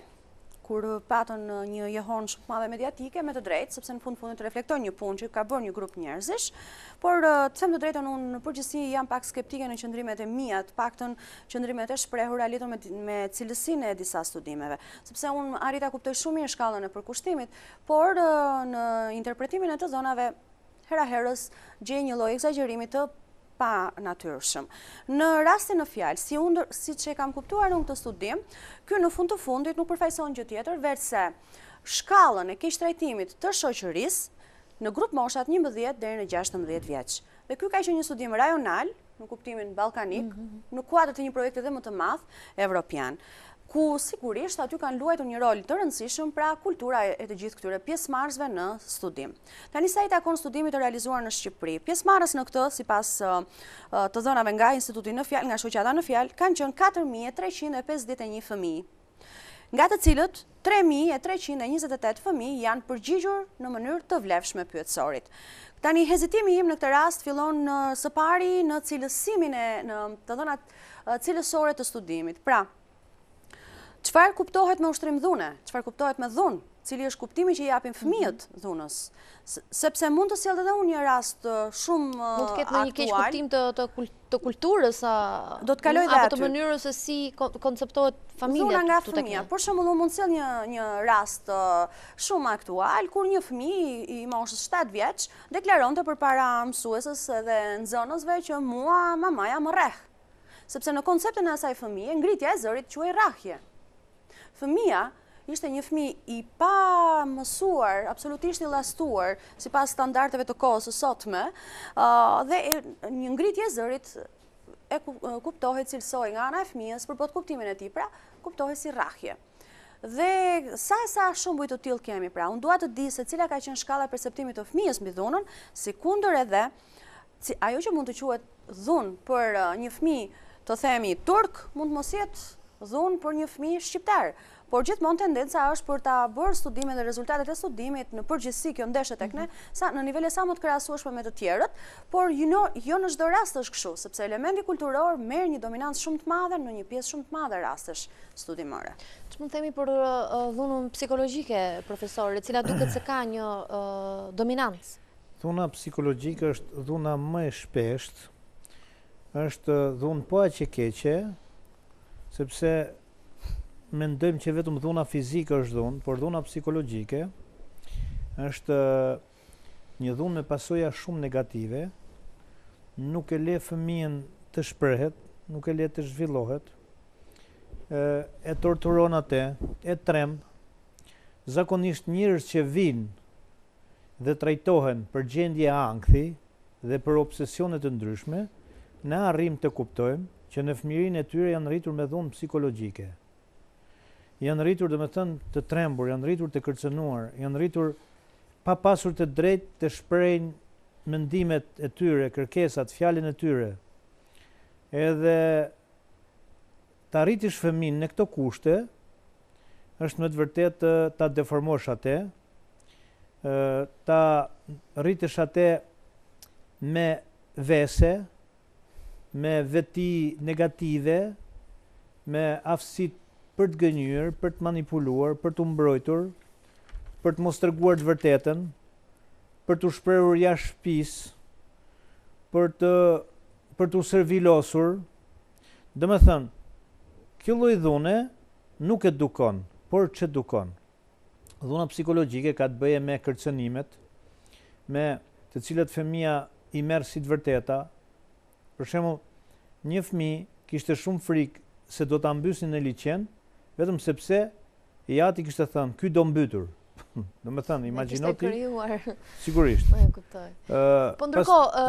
kur patën një jehon shumë madhe mediatike me të drejtë, sepse në fundit të reflekton një punë që ka bërë një grup njerëzish, por të them të drejtën unë në përgjithësi jam pak skeptike në qëndrimet e mia, të paktën qëndrimet e shprehura lidhur me cilësinë e disa studimeve, sepse unë arrita kuptoj shumë mirë shkallën e përkushtimit, por në interpretimin e të zonave hera herës gjej një lloj egzagjerimi të pa natyrshëm. Në rastin në fjalë, si që kam kuptuar në këtë studim, ky në fund të fundit nuk përfaqëson gjë tjetër veç se shkallën e keqtrajtimit të shoqërisë në grup moshat 11 deri në 16 vjeç. Dhe ky ka qenë një studim rajonal, në kuptimin ballkanik, në kuadër të një projekti edhe më të madh evropian, ku sigurisht aty kanë luajtur një rol të rëndësishëm pra kultura e të gjithë këtyre pjesëmarrësve në studim. Tani sa i takon studimit të realizuar në Shqipëri, pjesëmarrës në këtë, sipas të dhënave nga Instituti në Fjalë, nga Shoqata në Fjalë, kanë qenë 4351 fëmijë, nga të cilët 3328 fëmijë janë përgjigjur në mënyrë të vlefshme pyetësorit. Tani hezitimi im në këtë rast fillon së pari në cilësimin e të dhënat cilësore të studimit. Pra, çfarë kuptohet me ushtrim dhune? Çfarë kuptohet me dhunë? Cili është kuptimi që i japin fëmijët dhunës? Sepse mund të sjellë edhe unë një rast shumë aktual. Mund të ketë një keq kuptim të kulturës, do të kaloj dhe apo të mënyrës se si konceptohet familja. Dhuna nga fëmia. Për shembull, mund të sjell një rast shumë aktual kur një fëmijë i moshës 7 vjeç deklaronte përpara mësuesës dhe nxënësve që mua mamaja më rreh. Sepse në konceptin e asaj fëmije, ngritja e zërit quhej rrahje. Fëmia ishte një fëmijë i pa mësuar, absolutisht i llastuar, sipas standardeve të kohës së sotme, dhe një ngritje e zërit e kuptohet cilësoj nga ana e fëmijës, për botë kuptimin e tij, pra kuptohet si rrahje. Dhe sa shumë bujë të tillë kemi, pra unë dua të di se cila ka qenë shkalla e perceptimit të fëmijës mbi dhunën, sikundër edhe ajo që mund të quhet dhunë për një fëmijë, të themi turk, mund të mos jetë dhunë për një fëmijë shqiptar. Por gjithmonë tendenca është për ta bërë studimet dhe rezultatet e studimit në përgjithësi kjo ndeshet tek ne, në nivele sa më të krahasueshme me të tjerët, por jo në çdo rast është kështu, sepse elementi kulturor merr një dominancë shumë të madhe në një pjesë shumë të madhe rastesh studimore. Ç'mund të themi për dhunën psikologjike, profesor, e cila duket se ka një dominancë? Dhuna psikologjike është dhuna më e shpeshtë, është dhunë po aq e keqe, sepse mendojmë që vetëm dhuna fizike është dhunë, por dhuna psikologjike është një dhunë me pasoja shumë negative, nuk e le fëmijën të shprehet, nuk e le të zhvillohet, e torturon atë, e tremb. Zakonisht njerëz që vinë dhe trajtohen për gjendje ankthi dhe për obsesione të ndryshme, ne arrim të kuptojmë që në fëmijërinë e tyre janë rritur me dhunë psikologjike. Janë rritur të trembur, janë rritur të kërcënuar, janë rritur pa pasur të drejtë të shprehin mendimet e tyre, kërkesat, fjalën e tyre. Edhe ta rritish fëmijën në këto kushte është me të vërtetë ta deformosh atë, ta rritesh atë me vese, me veti negative, me aftësitë për të gënjur, për të manipuluar, për të mbrojtur, për të mos treguar të vërtetën, për të shprehur jashtë shtëpisë, për të servilosur. Domethënë, kjo lloj dhune nuk edukon, por ç'edukon. Dhuna psikologjike ka të bëjë me kërcënimet, me të cilat fëmia i merr si të vërteta. Për shembull, një fëmijë kishte shumë frikë se do ta mbysnin në liçen, vetëm sepse jati kishte thënë, ky do mbytur. Domethënë, imagjino ti. Sigurisht. Po e kuptoj. Po ndërkohë,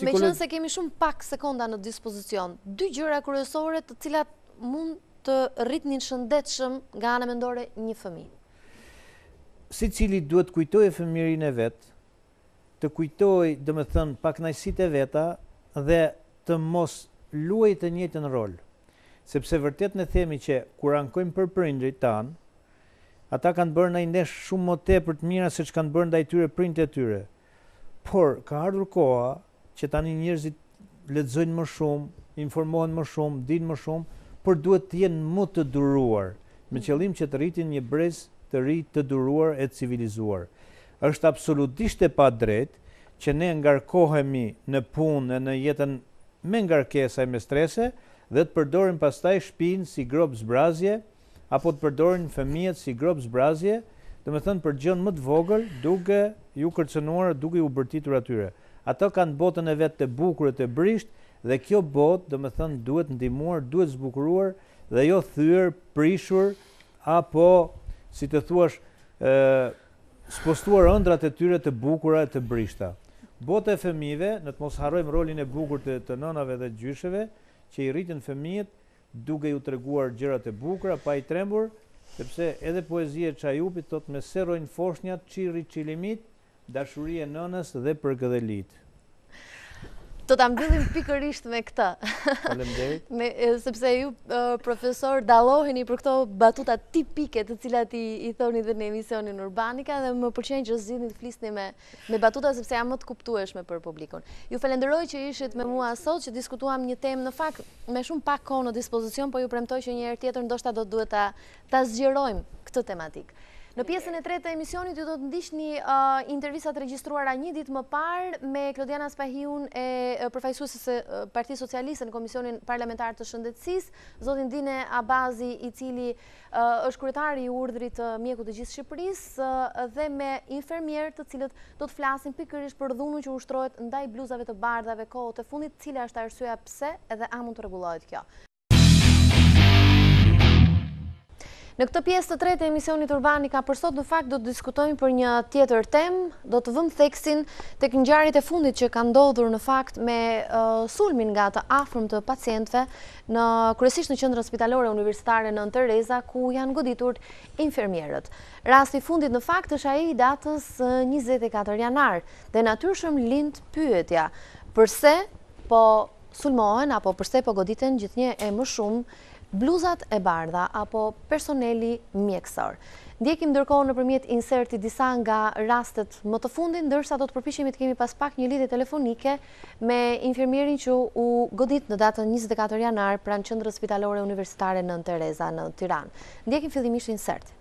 meqenëse se kemi shumë pak sekonda në dispozicion, dy gjëra kryesore të cilat mund të rritnin shëndetshëm nga ana mendore një fëmijë. Secili duhet kujtojë fëmijërinë e vet, të kujtojë, domethënë, pakënaqësitë e veta dhe të mos luajë të njëjtën rol. Sepse vërtet ne themi që kur ankojmë për prindrit tanë, ata kanë bërë ndaj nesh shumë më tepër të mira se që kanë bërë ndaj tyre prindët e tyre. Por ka ardhur koha që tani njerëzit lexojnë më shumë, informohen më shumë, dinë më shumë, por duhet të jenë më të duruar, me qëllim që të rritin një brez të ri të duruar e civilizuar. Është absolutisht e padrejtë që ne ngarkohemi në punë e në jetën me ngarkesa e me strese dhe të përdorim pastaj shtëpinë si grop zbrazje apo të përdorin fëmijët si grop zbrazje, domethënë për gjën më të vogël, duke ju kërcënuar, duke u bërtitur atyre. Ato kanë botën e vetë të bukur e të brisht dhe kjo botë, domethënë, duhet ndihmuar, duhet zbukuruar dhe jo thyer, prishur apo si të thuash spostuar ëndrat e tyre të bukura e të brishta. Bota e fëmijëve, në të mos harrojmë rolin e bukur të nënave dhe gjysheve, që i rritin fëmijët duke ju treguar gjërat e bukura, pa i trembur, sepse edhe poezia e Çajupit thot me serrojnë foshnjat, çirri çilimit, dashuri e nënës dhe përkëdhelit. Do ta mbyllim pikërisht me këtë. Faleminderit. Sepse ju profesor dalloheni për këto batuta tipike të cilat i thoni dhe në emisionin Urbanika dhe më pëlqen që zgjidhni të flisni me batuta sepse janë më të kuptueshme për publikun. Ju falenderoj që ishit me mua sot që diskutuam një temë në fakt me shumë pak kohë në dispozicion, po ju premtoj që një herë tjetër ndoshta do duhet ta zgjerojmë këtë tematikë. Në pjesën e tretë të emisionit ju do të ndiqni intervistat regjistruara një ditë më parë me Klodiana Spahiun e përfaqësuese së Partisë Socialiste në Komisionin Parlamentar të Shëndetësisë, zotin Dine Abazi, i cili është kryetari i urdhrit të mjekut të gjithë Shqipërisë dhe me infermierë të cilët do të flasin pikërisht për dhunën që ushtrohet ndaj bluzave të bardhave kohët e fundit, cila është arsyeja pse edhe a mund të rregullohet kjo. Në këtë pjesë të tretë e emisionit Urbanika për sot në fakt do të diskutojmë për një tjetër temë, do të vëmë theksin tek ngjarjet e fundit që kanë ndodhur në fakt me sulmin nga të afërm të pacientëve në kryesisht në qendrën spitalore universitare Nën Tereza ku janë goditur infermierët. Rasti i fundit në fakt është ai i datës 24 janar dhe natyrshëm lind pyetja: pse po sulmohen apo pse po goditen gjithnjë e më shumë bluzat e bardha apo personeli mjekësor. Ndjekim ndërkohë nëpërmjet insertit disa nga rastet më të fundit, ndërsa do të përpiqemi të kemi pas pak një lidhje telefonike me infermierin që u godit në datën 24 janar pranë qendrës spitalore universitare Nën Tereza në Tiranë. Ndjekim fillimisht insertin.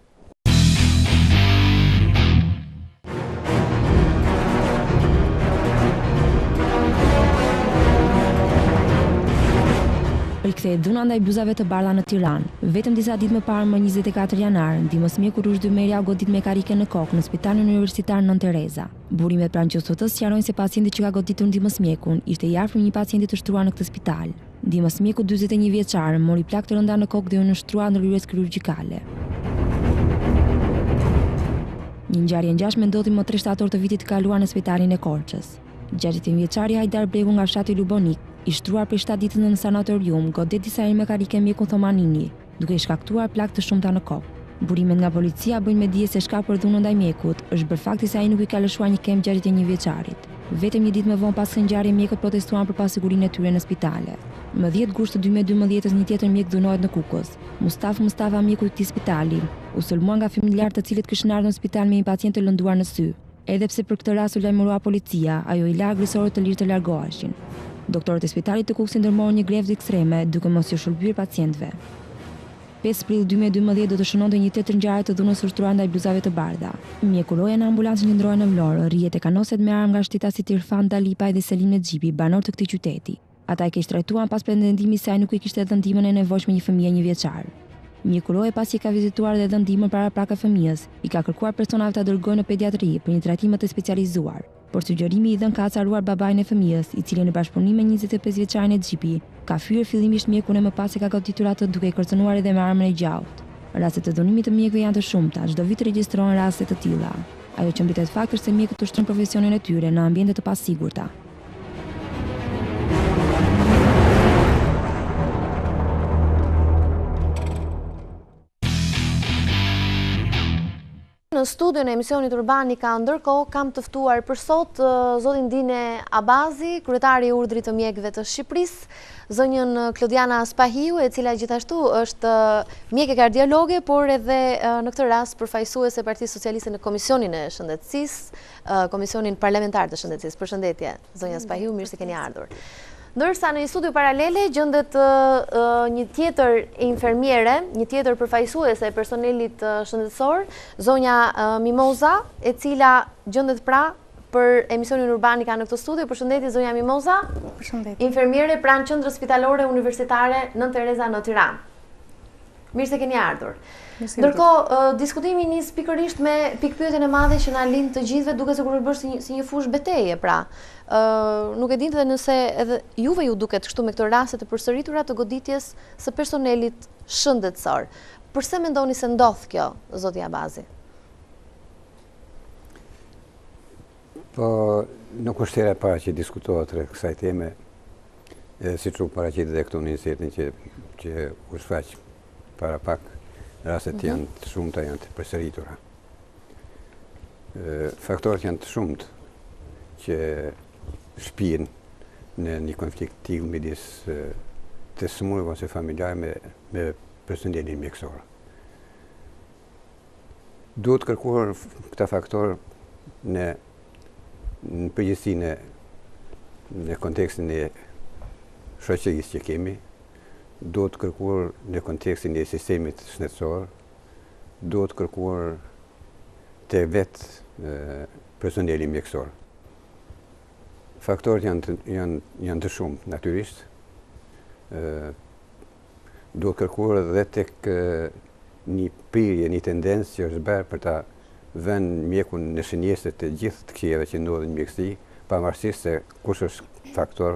Rikthehet dhuna ndaj bluzave të bardha në Tiranë. Vetëm disa ditë më parë, më 24 janar, ndihmosmjeku Rush Dymeria u godit me karike në kokë në Spitalin Universitar Nën Tereza. Burimet pranë QST-s sqarojnë se pacienti që ka goditur ndihmosmjekun ishte i afërm një pacienti të shtruar në këtë spital. Ndihmosmjeku 41 vjeçar mori plak të rënda në kokë dhe u nështrua në rryerjes kirurgjikale. Një ngjarje ngjashme ndodhi më 3 shtator të vitit të kaluar në Spitalin e Korçës. 60 vjeçari Hajdar Bregu nga fshati Lubonik, i shtruar për 7 ditë në sanatorium, godet disa herë me karike mjekun Thomanini, duke i shkaktuar plak të shumta në kokë. Burimet nga policia bëjnë me dije se shkak për dhunën ndaj mjekut është bërë fakti se ai nuk i ka lëshuar një kemë 61 vjeçarit. Vetëm një ditë më vonë pas kësaj ngjarje mjekët protestuan për pasigurinë e tyre në spitale. Më 10 gusht të 2012 një tjetër mjek dhunohet në Kukës. Mustafa, mjeku i këtij spitali, u sulmua nga familjarë të cilët kishin ardhur në spital me një pacient të lënduar në sy. Edhe pse për këtë rast u lajmërua policia, ajo i la agresorët të lirë të largoheshin. Doktorët e spitalit të Kukës ndërmorën një grevë ekstreme duke mos iu shërbyer pacientëve. 5 prill 2012 do të shënonte një tjetër ngjarje të dhunës së ushtruar ndaj bluzave të bardha. Mjeku roja në ambulancën qendrore në Vlorë, rrihet e kanoset me armë nga shtitasit Irfan Dalipaj dhe Selim Nexhipi, banor të këtij qyteti. Ata e keq trajtuan pas pretendimit se ai nuk i kishte dhënë ndihmën e nevojshme një fëmijë 1 vjeçar. Mjeku roja pasi ka vizituar dhe dhënë ndihmën para prakave fëmijës, i ka kërkuar personave ta dërgojnë në pediatri për një trajtim të specializuar. Por sugjerimi i dhënë ka acaruar babain e fëmijës, i cili në bashkëpunim me 25 vjeçarin Nexhipi, ka fyer fillimisht mjekun e më pas e ka goditur atë duke i kërcënuar edhe me armën e gjaut. Rastet e dhunimit të mjekëve janë të shumta, çdo vit regjistrohen raste të tilla. Ajo që mbetet fakt është se mjekët ushtrojnë profesionin e tyre në ambiente të pasigurta. Në studion e emisionit Urbanika ndërkohë kam të ftuar për sot zotin Dine Abazi, kryetari i urdhrit të mjekëve të Shqipërisë, zonjën Klodiana Spahiu, e cila gjithashtu është mjeke kardiologe, por edhe në këtë rast përfaqësuese e Partisë Socialiste në Komisionin e Shëndetësisë, Komisionin Parlamentar të Shëndetësisë. Përshëndetje, zonja Spahiu, mirë se keni ardhur. Ndërsa në një studio paralele gjendet një tjetër infermiere, një tjetër përfaqësuese e personelit shëndetësor, zonja Mimoza, e cila gjendet pra për emisionin Urbanika në këtë studio. Përshëndetje zonja Mimoza. Përshëndetje. Infermiere pranë Qendrës Spitalore Universitare Nën Tereza në Tiranë. Mirë se keni ardhur. Ndërkohë, diskutimi nis pikërisht me pikpyetjen e madhe që na lind të gjithëve, duke se kur është bërë si një fushë beteje, pra. Nuk e dinte nëse edhe juve ju duket kështu me këto raste të përsëritura të goditjes së personelit shëndetësor. Përse mendoni se ndodh kjo, zoti Abazi? Po, nuk është hera para që diskutohet rreth kësaj teme, siç u paraqitet edhe këtu në iniciativën që u shfaq para pak, rastet janë të shumta, janë të përsëritura. Faktorët janë të shumtë që shpihen në një konflikt tillë midis të smurëve ose familjare me personelin mjekësor. Duhet kërkuar këta faktorë në përgjithësi në kontekstin e shoqërisë që kemi, duhet kërkuar në kontekstin e sistemit shëndetësor, duhet kërkuar të vetë personeli mjekësor. Faktorët janë të shumë, natyrisht. Duhet kërkuar edhe tek një prirje, një tendencë që është bërë për ta vënë mjekun në shënjesë të gjithë të këqijave që ndodhin në mjekësi, pavarësisht se kush është faktor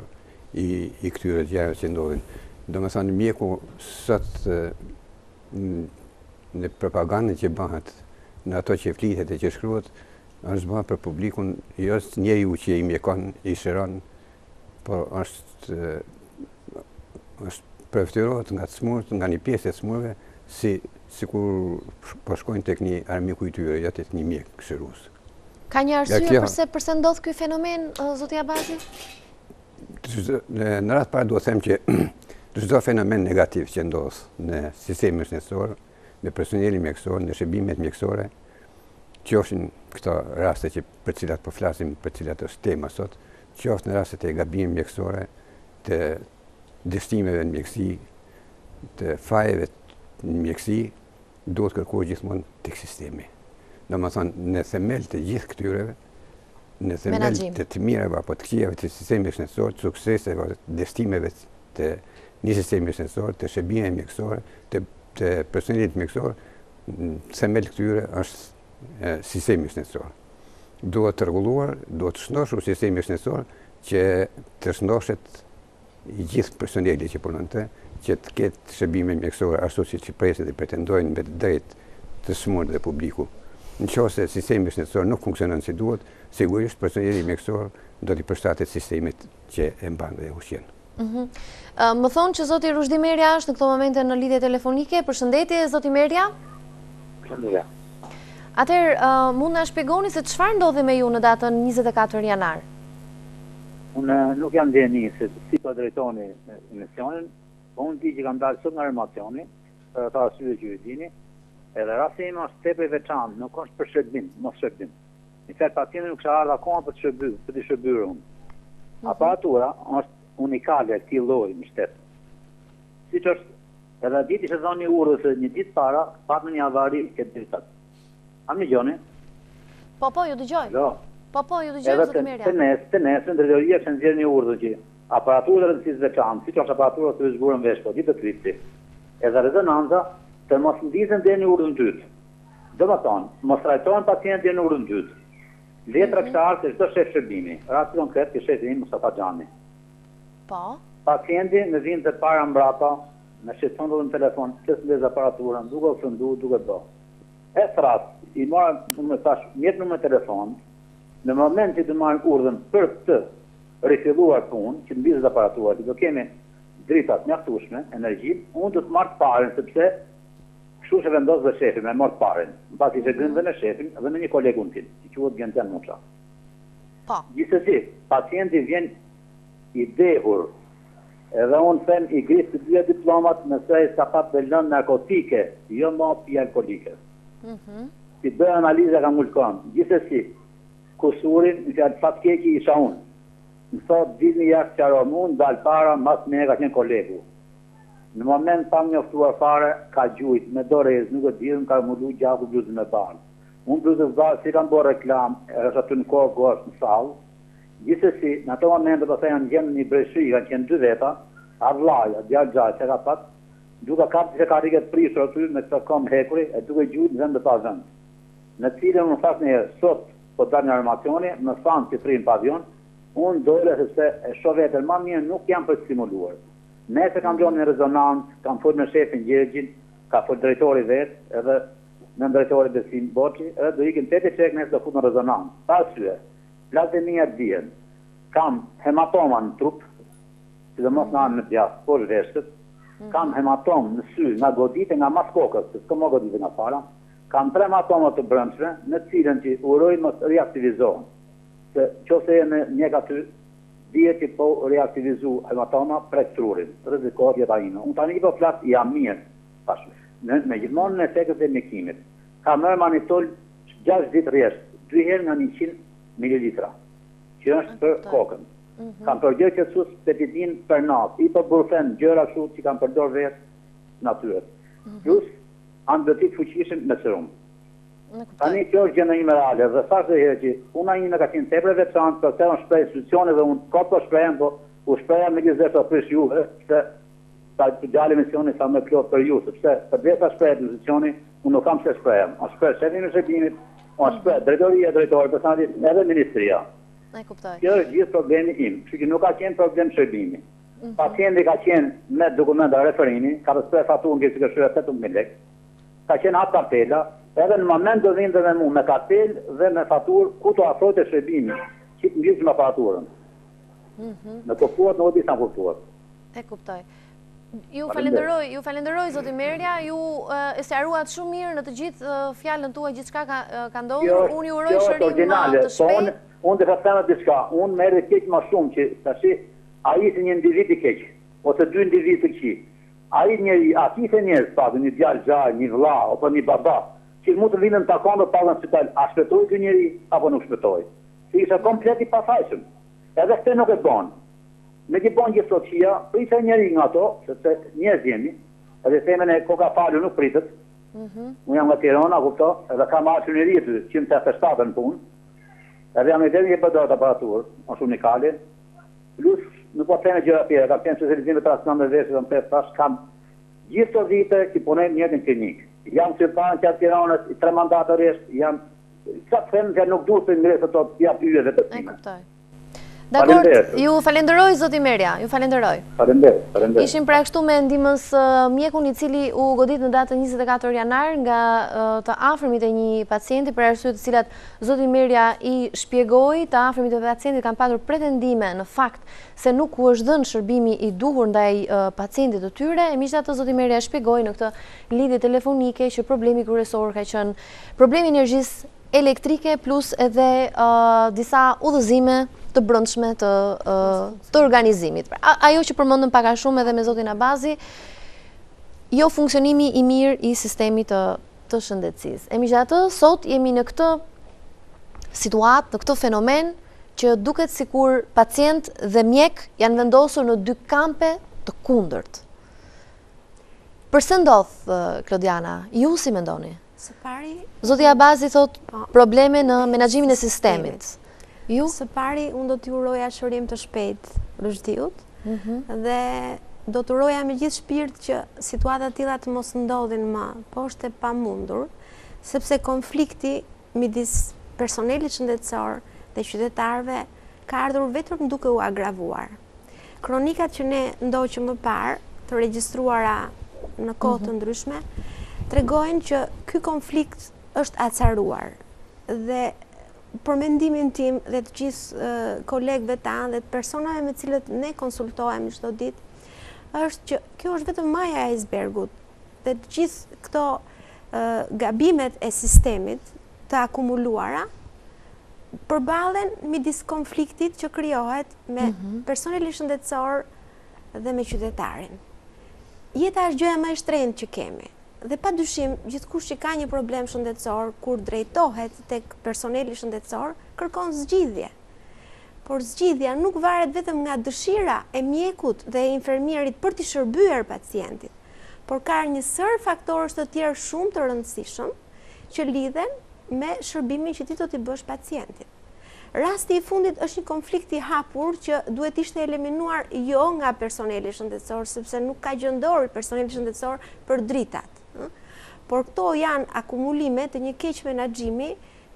i këtyre gjërave që ndodhin. Domethënë mjeku sot në propagandën që bëhet, në ato që flitet e që shkruhet, është bërë për publikun, jo është njeriu që i mjekon, i shëron, por është përftyrohet nga të smurët, nga një pjesë e smurëve, sikur po shkojnë tek një armiku i tyre, jo tek një mjek shërues. Ka një arsye përse ndodh ky fenomen, zoti Abazi? Në radhë parë duhet them që çdo fenomen negativ që ndodh në sistemin shëndetësor, me personelin mjekësor, në shërbimet mjekësore, qofshin këto raste që për cilat po flasim, për cilat është tema sot, qoftë në rastet e gabimeve mjekësore, të dështimeve në mjekësi, të fajeve në mjekësi, duhet kërkuar gjithmonë tek sistemi. Domethënë, në themel të gjithë këtyreve, në themel të mirave apo të këqijave të sistemit shëndetësor, të sukseseve, të dështimeve të një sistemi shëndetësor, të shërbimeve mjekësore, të personelit mjekësor, themel këtyre është sistemi shëndetësor. Duhet të rregulluar, duhet të shëndoshur sistemi shëndetësor që të shëndoshet i gjithë personeli që punonte, që të ketë shërbime mjekësore ashtu siç i presin dhe pretendojnë me drejtë të smurët dhe publiku. Nëse sistemi shëndetësor nuk funksionon si duhet, sigurisht personeli mjekësor do t'i përshtatet sistemit që e mban dhe ushqen. Më thonë që zoti Rushdi Merja është në këto momente në lidhje telefonike. Përshëndetje, zoti Merja. Përshëndetje. Atëherë, mund na shpjegoni se çfarë ndodhi me ju në datën 24 janar? Unë nuk jam ndjeni se si po drejtoni emisionin, po unë di që kam dalë sot nga remacioni, për ata arsye që ju dini, edhe rasti im është tepër i veçantë, nuk është për shërbim, mos shërbim. Në fakt pacienti nuk ka ardhur akoma për të shërbyer unë. Aparatura është unikale e këtij lloji në shtet. Siç është edhe ditë që dhoni urdhë se një ditë para patëm një avari këtë dritat. A më dëgjoni? Po, ju dëgjoj. Po, ju dëgjoj, zoti Merja. Të nesër drejtoria që nxjerr një urdhë që aparatura e rëndësisë veçantë, siç është aparatura të zgjuar në vesh, po ditë të tripti. Edhe rezonanca të mos ndizën deri në urdhën dytë. Domethënë, mos trajtohen pacientin në urdhën dytë. Letra kështar se çdo shef shërbimi, rasti konkret që shefi im Mustafa Xhami. Po. Pacienti më vjen të para mbrapa, me shqetëson në telefon, çes lez aparaturën, duke u fundu, duke bë. Rast, i mora më tash mjet numër telefon, në moment që të marrim urdhën për të rifilluar punë, që të mbizet aparatura, që do kemi dritat mjaftueshme, energji, unë do të marr të parën sepse kështu që vendos dhe shefi me marr të parën. Mbasi që gjen dhe me shefin dhe me një kolegun tim, që quhet Gentian Muça. Po. Gjithsesi, pacienti vjen i dehur, edhe unë them i gris të dyja diplomat nëse sa pat të lënë narkotike, jo më pi alkolike. Si bëj analiza ka mulkon. Gjithsesi, kusurin, në fjalë fatkeqi isha unë. më thot, dilni jashtë qarom, unë dalë para, mas me ka qenë kolegu. Në moment pa më njoftuar fare, ka gjujt, me dorez, nuk e dirëm, ka mullu gjaku bluzën me balë. Unë bluzën balë, si kam bërë reklam, është aty në kohë gosht në salë, gjithësësi, në ato momente për të janë gjenë një breshri, kanë qenë 2 veta, arlaja, djallë gjallë, që ka pat, duke kapë që ka riket prisër aty me këtë kom hekuri, e duke gjujt në vend dhe pa vend. Në cilën më thasë një sot, po të një armacioni, më thanë që frinë pavion, unë dole sepse e shovetër ma mirë nuk jam për stimuluar. Nese kam gjonë në rezonancë, kam fut me shefin Gjergjin, ka fut drejtori vetë, edhe në drejtori Besim Boqi, edhe do ikin 8 qek nëse do fut në rezonancë. Pa syre, platë e mija dhjen, kam hematoma në trup, si dhe mos në anë në pjasë, por veshtet, kam hematom në sy, nga godite, nga mas kokës, se s'ko më godite nga para, kam 3 hematoma të brëndshme, në cilën që uroj mos reaktivizohen. Se qose e në njek aty, dhije që po reaktivizu hematoma prek trurin, rëzikohet jeta ino. Unë tani po flas jam mirë, pashme. Me gjithmonë në efektet e mjekimit. Ka mërë manitol 6 ditë rjesht, 2 herë nga 100 ml, që është për kokën. Kam përgjër që sus petitin për natë, i për burfen gjëra shu që kam përdor vetë natyret. Plus, antibiotik fuqishëm me serum. Tani kjo është gjëna ime reale, dhe thashtë dhe herë që una ime ka qenë tepre veçantë, për të unë shprej institucione dhe unë ka për shprejën, po u shpreja me gjithë të prish juve, se ta të gjallë emisioni sa me plot për ju, sepse për dhe ta shprejët institucioni, unë nuk kam se shprejëm. A shprejë shefin e shepimit, a shprejë drejtoria, drejtori, personalit, edhe ministria. Kjo është gjithë problemi im, që nuk ka qenë problem shërbimi. Pacienti ka qenë me dokumenta referimi, ka të shprejë faturën që ka shprejë 8.000 lek, ka qenë atë kartela, edhe në moment do vindë dhe mu me kartel dhe me fatur, ku të afrojt e shërbimi, që të njështë me aparaturën. Në kuptuat, në odi sa në kuptuat. E kuptoj. Ju falenderoj, Zoti Merja, ju e sqaruat shumë mirë në të gjithë fjalën tuaj, gjithë shka ka ndodhur, unë ju uroj shërim të shpejt. Unë dhe ka thënë diçka, unë merë keq ma shumë që tashi, a i se një individ i keq, ose 2 individ të qi. A i njëri, a ti se njerës, një djallë gjaj, një vla, apo një baba, që mu të vinë në takon dhe pagën spital, a shpetoj kë njëri, apo nuk shpetoj. Si isha komplet i pasajshëm. Edhe këte nuk e bon. Me që bon gjithë sotia, prisa njëri nga to, se njerës jemi, edhe themen e koka falu nuk pritët, unë jam nga Tirana, kupto, edhe kam arë njëri të 187 në punë, edhe jam e dhe një përdojt aparaturë, në shumë një kali, plus nuk po të theme gjëra tjera, kam qenë specializime transplant dhe veshë dhe më pesë tash, kam gjithë të vite që punojmë njëtë në klinikë. Jam që panë që atë Tiranës, 3 mandatë rreshtë, jam, që të theme që nuk du të ngresë të jap yje dhe të time. Dakor, ju falenderoj, Zoti Merja, ju falenderoj. Falenderoj. Ishim pra kështu me ndihmës mjekun i cili u godit në datën 24 janar nga të afërmit e një pacienti, për arsye të cilat Zoti Merja i shpjegoi, të afërmit e pacientit kanë patur pretendime në fakt se nuk u është dhënë shërbimi i duhur ndaj pacientit të tyre, e megjithatë Zoti Merja shpjegoi në këtë lidhje telefonike që problemi kryesor ka qenë problemi i energjisë elektrike plus edhe disa udhëzime të brendshme të organizimit. Ajo që përmendëm pak a shumë edhe me zotin Abazi, jo funksionimi i mirë i sistemit të shëndetësisë. E megjithatë, sot jemi në këtë situatë, në këtë fenomen që duket sikur pacient dhe mjek janë vendosur në 2 kampe të kundërt. Përse ndodh, Klodiana? Ju si mendoni? Zoti Abazi thot probleme në menaxhimin e sistemit. Ju? Së pari, unë do t'ju uroja shërim të shpejt Rushdiut dhe do t'uroja me gjithë shpirt që situatat tilla të mos ndodhin më, po është e pamundur, sepse konflikti midis personelit shëndetësor dhe qytetarëve ka ardhur vetëm duke u agravuar. Kronikat që ne ndoqëm më parë, të regjistruara në kohë të ndryshme, tregojnë që ky konflikt është acaruar dhe për mendimin tim dhe të gjithë kolegëve tanë dhe të personave me cilët ne konsultohemi çdo ditë, është që kjo është vetëm maja e icebergut dhe të gjithë këto gabimet e sistemit të akumuluara përballen midis konfliktit që krijohet me personelin shëndetësor dhe me qytetarin. Jeta është gjëja më e shtrenjtë që kemi. Dhe pa dyshim, gjithkush që ka një problem shëndetësor, kur drejtohet tek personeli shëndetësor, kërkon zgjidhje. por zgjidhja nuk varet vetëm nga dëshira e mjekut dhe e infermierit për t'i shërbyer pacientit, por ka një sër faktorësh të tjerë shumë të rëndësishëm që lidhen me shërbimin që ti do t'i bësh pacientit. Rasti i fundit është një konflikt i hapur që duhet ishte eliminuar jo nga personeli shëndetësor, sepse nuk ka gjendor personeli shëndetësor për dritat. Por këto janë akumulime të një keq menaxhimi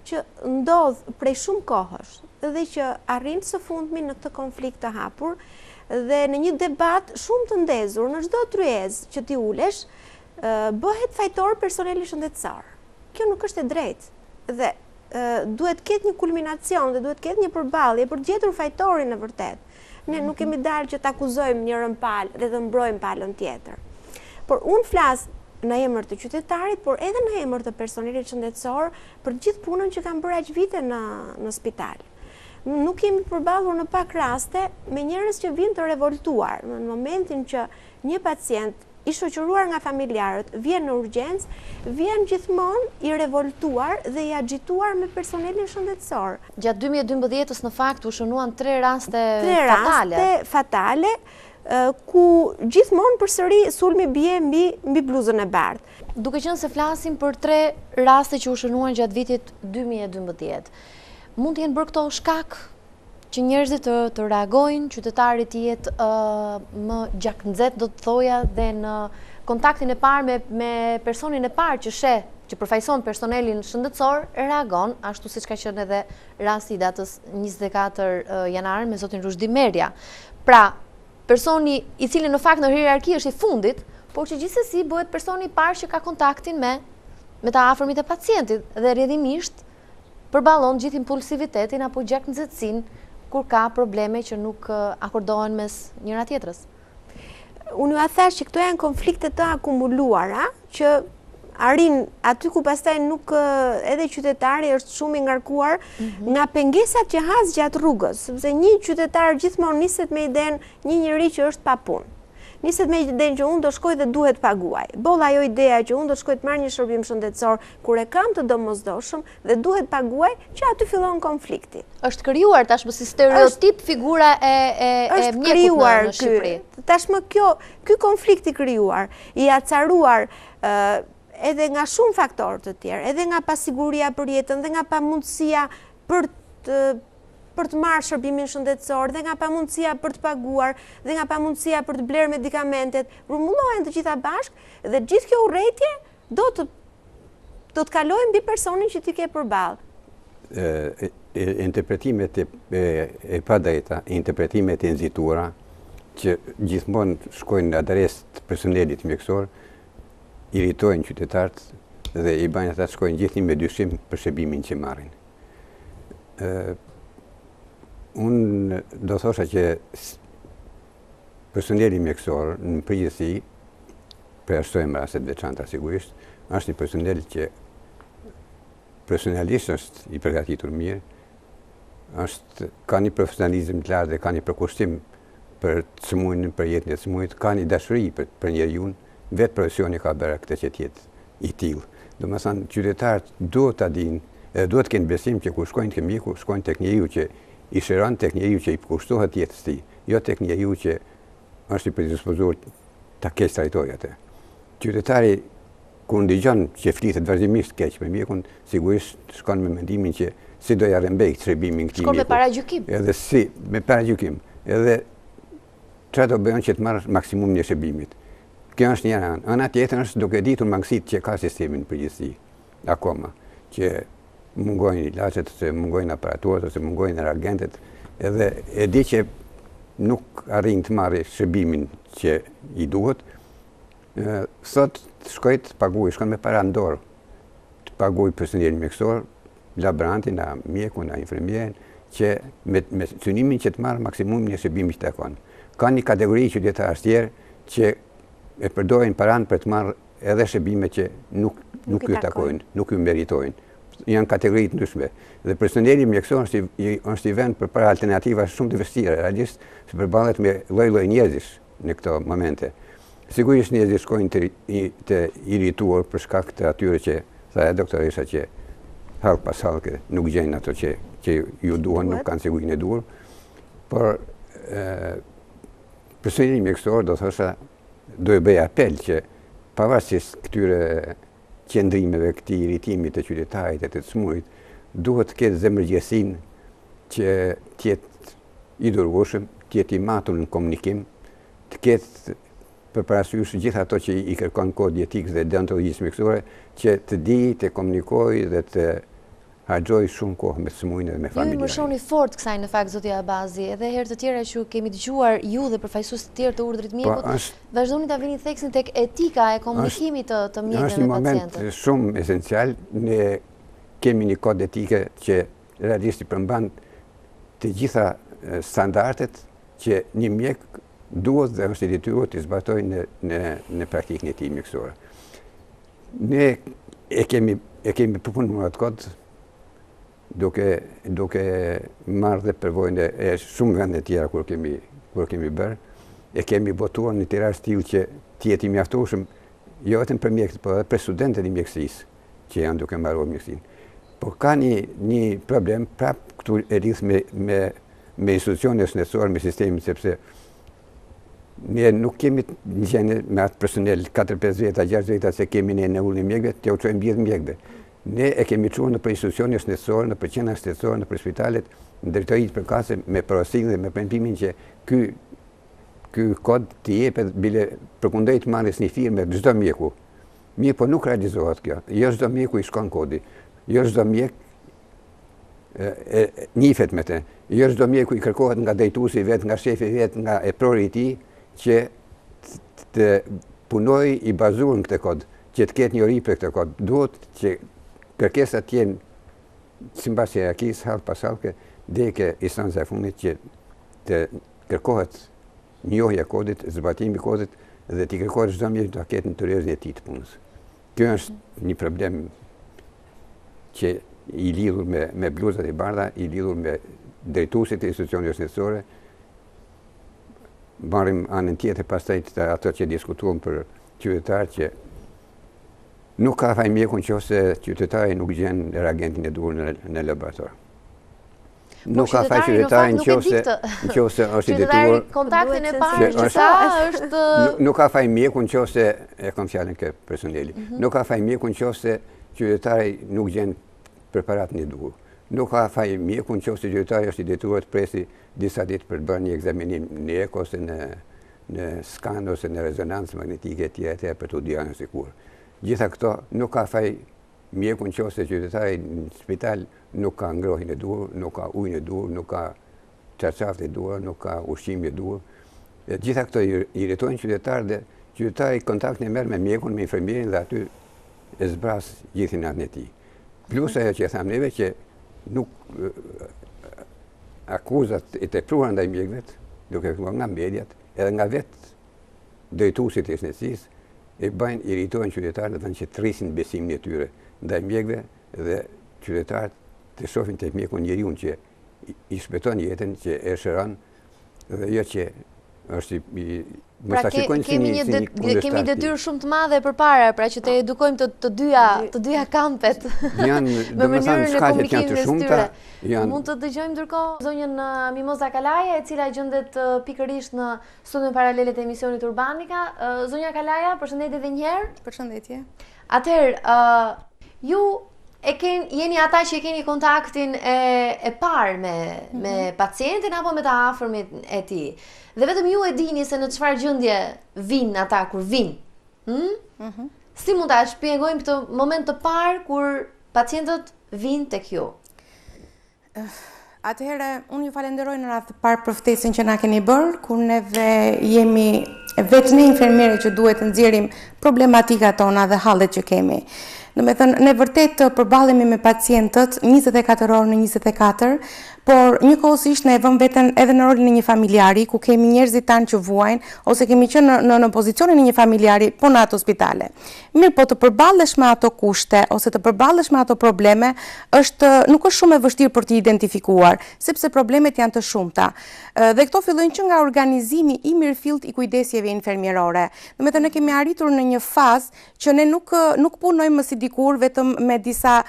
që ndodh prej shumë kohësh dhe që arrin së fundmi në këtë konflikt të hapur dhe në një debat shumë të ndezur në çdo tryezë që ti ulesh, bëhet fajtor personeli shëndetësor. Kjo nuk është e drejtë dhe duhet ketë një kulminacion dhe duhet ketë një përballje për të gjetur fajtorin në vërtet. Ne nuk kemi dalë që të akuzojmë njërën palë dhe të mbrojmë palën tjetër. Por unë flas në emër të qytetarit, por edhe në emër të personelit shëndetësor për gjithë punën që kanë bërë aq vite në spital. Nuk jemi përballur në pak raste me njerëz që vinë të revoltuar. Në momentin që një pacient i shoqëruar nga familjarët vjen në urgjencë, vjen gjithmonë i revoltuar dhe i agituar me personelin shëndetësor. Gjatë 2012-s në fakt u shënuan 3 raste fatale, ku gjithmonë përsëri sulmi bie mbi bluzën e bardhë. Duke qenë se flasim për 3 raste që u shënuan gjatë vitit 2012, mund të jenë bërë këto shkak që njerëzit të reagojnë, qytetarit të jetë më gjaknxet, do të thoja, dhe në kontaktin e parë me personin e parë që përfaqëson personelin shëndetësor, reagon, ashtu siç ka qenë edhe rasti i datës 24 janar me zotin Rushdi Merja. Pra, personi i cili në fakt në hierarki është i fundit, por që gjithsesi bëhet personi i parë që ka kontaktin me të afërmit e pacientit dhe rrjedhimisht përballon gjithë impulsivitetin apo gjaknxetësinë kur ka probleme që nuk akordohen mes njëra tjetrës. Unë ju thash që këto janë konflikte të akumuluara që arrin aty ku pastaj nuk edhe qytetari është shumë i ngarkuar nga pengesat që has gjatë rrugës, sepse një qytetar gjithmonë niset me idenë një njeri që është pa punë. Niset me idenë që unë do shkoj dhe duhet paguaj. Bolla ajo ideja që unë do shkoj të marr një shërbim shëndetësor kur e kam të domosdoshëm dhe duhet paguaj, që aty fillon konflikti. Është krijuar tashmë si stereotip figura e mjekut në Shqipëri. Tashmë ky konflikt i krijuar, i acaruar edhe nga shumë faktorë të tjerë, edhe nga pasiguria për jetën dhe nga pamundësia për të marrë shërbimin shëndetësor, dhe nga pamundësia për të paguar, dhe nga pamundësia për të blerë medikamentet, rrumullohen të gjitha bashkë dhe gjithë kjo urrëtie do të kalojë mbi personin që ti ke përballë. Interpretimet e padrejta, interpretimet e nxitura që gjithmonë shkojnë në adresë të personelit mjekësor, iritojnë qytetarët dhe i bajnë ata shkojnë gjithnjë me dyshim për shërbimin që marrin. Unë do thosha që personeli mjekësor në përgjithësi, përjashtojmë rastet veçanta sigurisht, është një personel që profesionalisht është i përgatitur mirë, ka një profesionalizëm të lartë dhe ka një përkushtim për çmuin, për jetën e çmuit, ka një dashuri për njeriu, vetë profesioni ka bërë këtë që të jetë i tillë. Domethënë qytetarët duhet ta dinë, duhet të kenë besim që kur shkojnë te mjeku, shkojnë tek njeriu që i shëron, tek njeriu që i kushtohet jetës tij, jo tek njeriu që është i predispozuar ta keq trajtojë atë. Qytetari kur ndëgjon që flitet vazhdimisht keq me mjekun, sigurisht shkon me mendimin që si do ja rrembej shërbimin këtij mjeku. Shkon me paragjykim. Edhe si, me paragjykim. Edhe çfarë do bëjon që të marrë maksimumin e shërbimit. Kjo është një anë. Ana tjetër është duke ditur mangësitë që ka sistemi në përgjithësi akoma, që mungojnë ilaçet, se mungojnë aparaturat, se mungojnë reagentet, edhe e di që nuk arrin të marrë shërbimin që i duhet. Sot shkoj të paguaj, shkon me para në dorë, të paguaj personelin mjekësor, laborantin, mjekun, infermierin, që me synimin që të marrë maksimumin e shërbimit që takon. Ka një kategori qytetarësh tjerë që e përdorin paranë për të marrë edhe shërbime që nuk ju takojnë, nuk ju meritojnë. Janë kategori të ndryshme. Dhe personeli mjekësor është i vend për para alternativa shumë të vështira, realisht se përballet me lloj-lloj njerëzish në këto momente. Sigurisht njerëzit shkojnë të irrituar për shkak të atyre që tha doktoresha që hallk pas hallke nuk gjejnë ato që ju duan, nuk kanë sigurinë e duhur. Por personeli mjekësor do thosha, do e bëj apel që pavarësisht këtyre qëndrimeve, këtij irritimit të qytetarit e të smurit, duhet të ketë zemërgjësinë që t'jetë i durueshëm, t'jetë i matur në komunikim, të ketë për parasysh gjithë ato që i kërkon kodi etikës dhe deontologjisë mjekësore, që të di, të komunikojë dhe të harxoj shumë kohë me smujnë dhe me familjarë. Ju i mërshoni fort kësaj në fakt, zoti Abazi, edhe herë të tjera që kemi dëgjuar ju dhe përfaqësues të tjerë të urdhrit mjekut, vazhdoni ta vini theksin tek etika e komunikimit të mjekëve me pacientët. Është një moment shumë esencial, ne kemi një kod etike që realisht i përmban të gjitha standardet që një mjek duhet dhe është i detyruar të zbatojë në praktikën e tij mjekësore. Ne e kemi përpunuar atë kod duke marrë dhe përvojën e shumë vende tjera kur kemi bërë, e kemi votuar në tirar stil që t'jeti mjaftueshëm jo vetëm për mjekët, por edhe për studentët e mjekësisë që janë duke mbaruar mjekësinë. Por ka një problem prapë këtu e lidh me institucionet shëndetësore, me sistemin, sepse ne nuk kemi një qenë me atë personel 4-5 veta, 6 veta se kemi ne në ullën e mjekëve, të uqojmë bjedhë mjekëve. Ne e kemi quar në për institucionet shëndetësore, në për qena shëndetësore, në për spitalet, në drejtoritë përkatëse me porosinë dhe me premtimin që ky kod të jepet bile përkundrejt marrjes një firme çdo mjeku. Mirë, po nuk realizohet kjo. Jo çdo mjeku i shkon kodi. Jo çdo mjek nifet me të. Jo çdo mjeku i kërkohet nga drejtuesi vet, nga shefi vet, nga eprori i tij që të punoj i bazuar në këtë kod, që të ketë një ori për këtë kod. Duhet që kërkesat të jenë sipas hierarkisë hall pas hallke deri ke instanca e fundit që të kërkohet njohja e kodit, zbatimi i kodit dhe t'i kërkohet çdo mjek të ketë në tërësinë e tij të punës. Kjo është një problem që i lidhur me bluzat e bardha, i lidhur me drejtuesit e institucioneve shëndetësore. Marrim anën tjetër pastaj të ato që diskutuam për qytetarët që nuk ka faj mjeku nëse qytetari nuk gjen reagentin e duhur në laborator. Nuk ka faj qytetari nëse është i detyruar. Kontaktin e parë që sa është nuk ka faj mjeku nëse e kam fjalën ke personeli. Nuk ka faj mjeku nëse qytetari nuk gjen preparatin e duhur. Nuk ka faj mjeku nëse qytetari është i detyruar të presi disa ditë për të bërë një ekzaminim në eko ose në skan ose në rezonancë magnetike etj. Për të diagnostikuar. Gjitha këto nuk ka faj mjeku nëse qytetari në spital nuk ka ngrohjen e duhur, nuk ka ujin e duhur, nuk ka çarçafet e duhura, nuk ka ushqimin e duhur. Gjitha këto i irritojnë qytetarët dhe qytetari kontaktin e merr me mjekun, me infermierin dhe aty e zbras gjithë natën e tij. Plus ajo që tham neve që nuk akuzat e tepruara ndaj mjekëve, duke filluar nga mediat, edhe nga vetë drejtuesit e shëndetësisë, e bëjnë irritojnë qytetarët dhe thënë që thrisin besimin e tyre ndaj mjekëve dhe qytetarët të shohin tek mjeku njeriu që i shpëton jetën, që e shëron dhe jo që është Pra kemi detyrë shumë të madhe përpara, pra që të edukojmë të dyja kampet me mënyrën e komunikimit mes tyre. Mund të dëgjojmë ndërkohë zonjën Mimoza Kalaja, e cila gjendet pikërisht në studion paralele të emisionit Urbanika. Zonja Kalaja, përshëndetje edhe një herë. Përshëndetje. Atëherë, ju jeni ata që keni kontaktin e parë me pacientin apo me të afërmit e tij. Dhe vetëm ju e dini se në çfarë gjendje vinë ata kur vinë. Si mund ta shpjegojmë këtë moment të parë kur pacientët vinë tek ju? Atëherë, unë ju falenderoj në radhë të parë për ftesën që na keni bërë, kur neve jemi vetë ne infermiere që duhet të nxjerrim problematikat tona dhe hallet që kemi. Domethënë, ne vërtet përballemi me pacientët 24 orë në 24, por njëkohësisht ne e vëmë veten edhe në rolin e një familjari, ku kemi njerëzit tanë që vuajnë, ose kemi qenë në pozicionin e një familjari, po në ato spitale. Mirë, po të përballesh me ato kushte, ose të përballesh me ato probleme, nuk është shumë e vështirë për t'i identifikuar, sepse problemet janë të shumta. Dhe këto fillojnë që nga organizimi i mirëfillt i kujdesjeve infermierore. Domethënë, ne kemi arritur në një fazë që ne nuk punojmë më si dikur vetëm me disa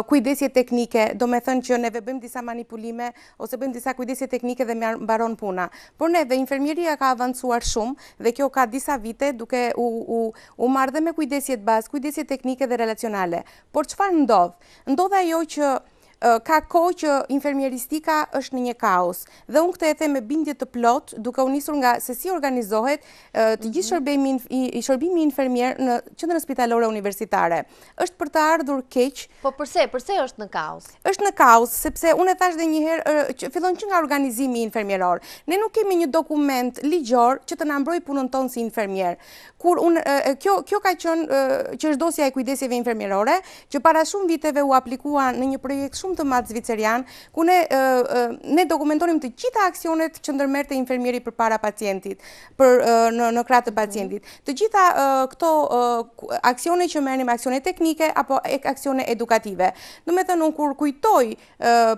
kujdesje teknike, do me thënë që neve bëjmë disa manipulime ose bëjmë disa kujdesje teknike dhe mbaron puna. Por neve infermieria ka avancuar shumë dhe kjo ka disa vite duke u marrë dhe me kujdesjet bazë, kujdesjet teknike dhe relacionale. Por çfarë ndodh? Ndodh ajo që ka kohë që infermieristika është në një kaos. Dhe unë këtë e them me bindje të plot, duke u nisur nga se si organizohet të gjithë shërbimi infermier në qendrën spitalore universitare. Është për të ardhur keq. Po përse është në kaos? Është në kaos sepse unë e thash edhe një herë që fillon që nga organizimi infermieror. Ne nuk kemi një dokument ligjor që të na mbrojë punën tonë si infermier. Kur kjo ka qenë çështdosja e kujdesjeve infermierore, që para shumë viteve u aplikua në një projekt shumë të madh zvicerian, ku ne dokumentonim të gjitha aksionet që ndërmerrte infermieri përpara pacientit, në krah të pacientit. Të gjitha këto aksione që merrnim, aksione teknike apo aksione edukative. Do me thënë, unë kur kujtoj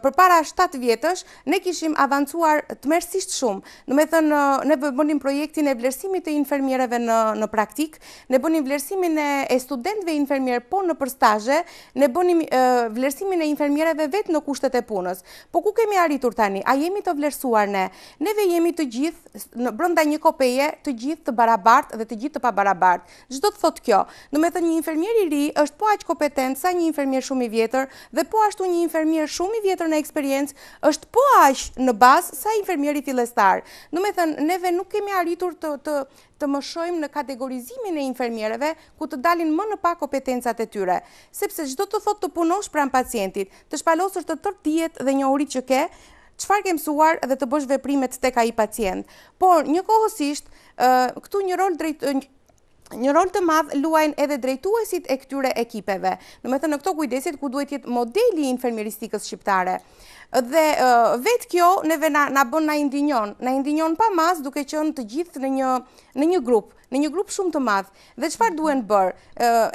përpara 7 vjetësh, ne kishim avancuar tmerrsisht shumë. Do me thënë, ne bënim projektin e vlerësimit të infermierëve në praktik, ne bënim vlerësimin e studentëve infermier po në stazhe, ne bënim vlerësimin e infermierëve vetë në kushtet e punës. Po ku kemi arritur tani? A jemi të vlerësuar ne? Neve jemi të gjithë brenda një kopeje, të gjithë të barabartë dhe të gjithë të pabarabartë. Çdo të thotë kjo. Do me thënë, një infermier i ri është po aq kompetent sa një infermier shumë i vjetër dhe po ashtu një infermier shumë i vjetër në eksperiencë është po aq në bazë sa infermieri fillestar. Do me thënë, neve nuk kemi arritur të mëshojmë në kategorizimin e infermierëve ku të dalin më në pa kompetencat e tyre. Sepse çdo të thotë të punosh pranë pacientit, të shpalosësh të tërë dijet dhe njohuritë që ke, çfarë ke mësuar dhe të bësh veprimet tek ai pacient. Por njëkohësisht këtu një rol të madh luajnë edhe drejtuesit e këtyre ekipeve. Do me thënë, në këto kujdesit ku duhet jetë modeli i infermieristikës shqiptare. Dhe vetë kjo neve na bën na indinjon pa mas duke qenë të gjithë në një grup shumë të madh. Dhe çfarë duhen bërë?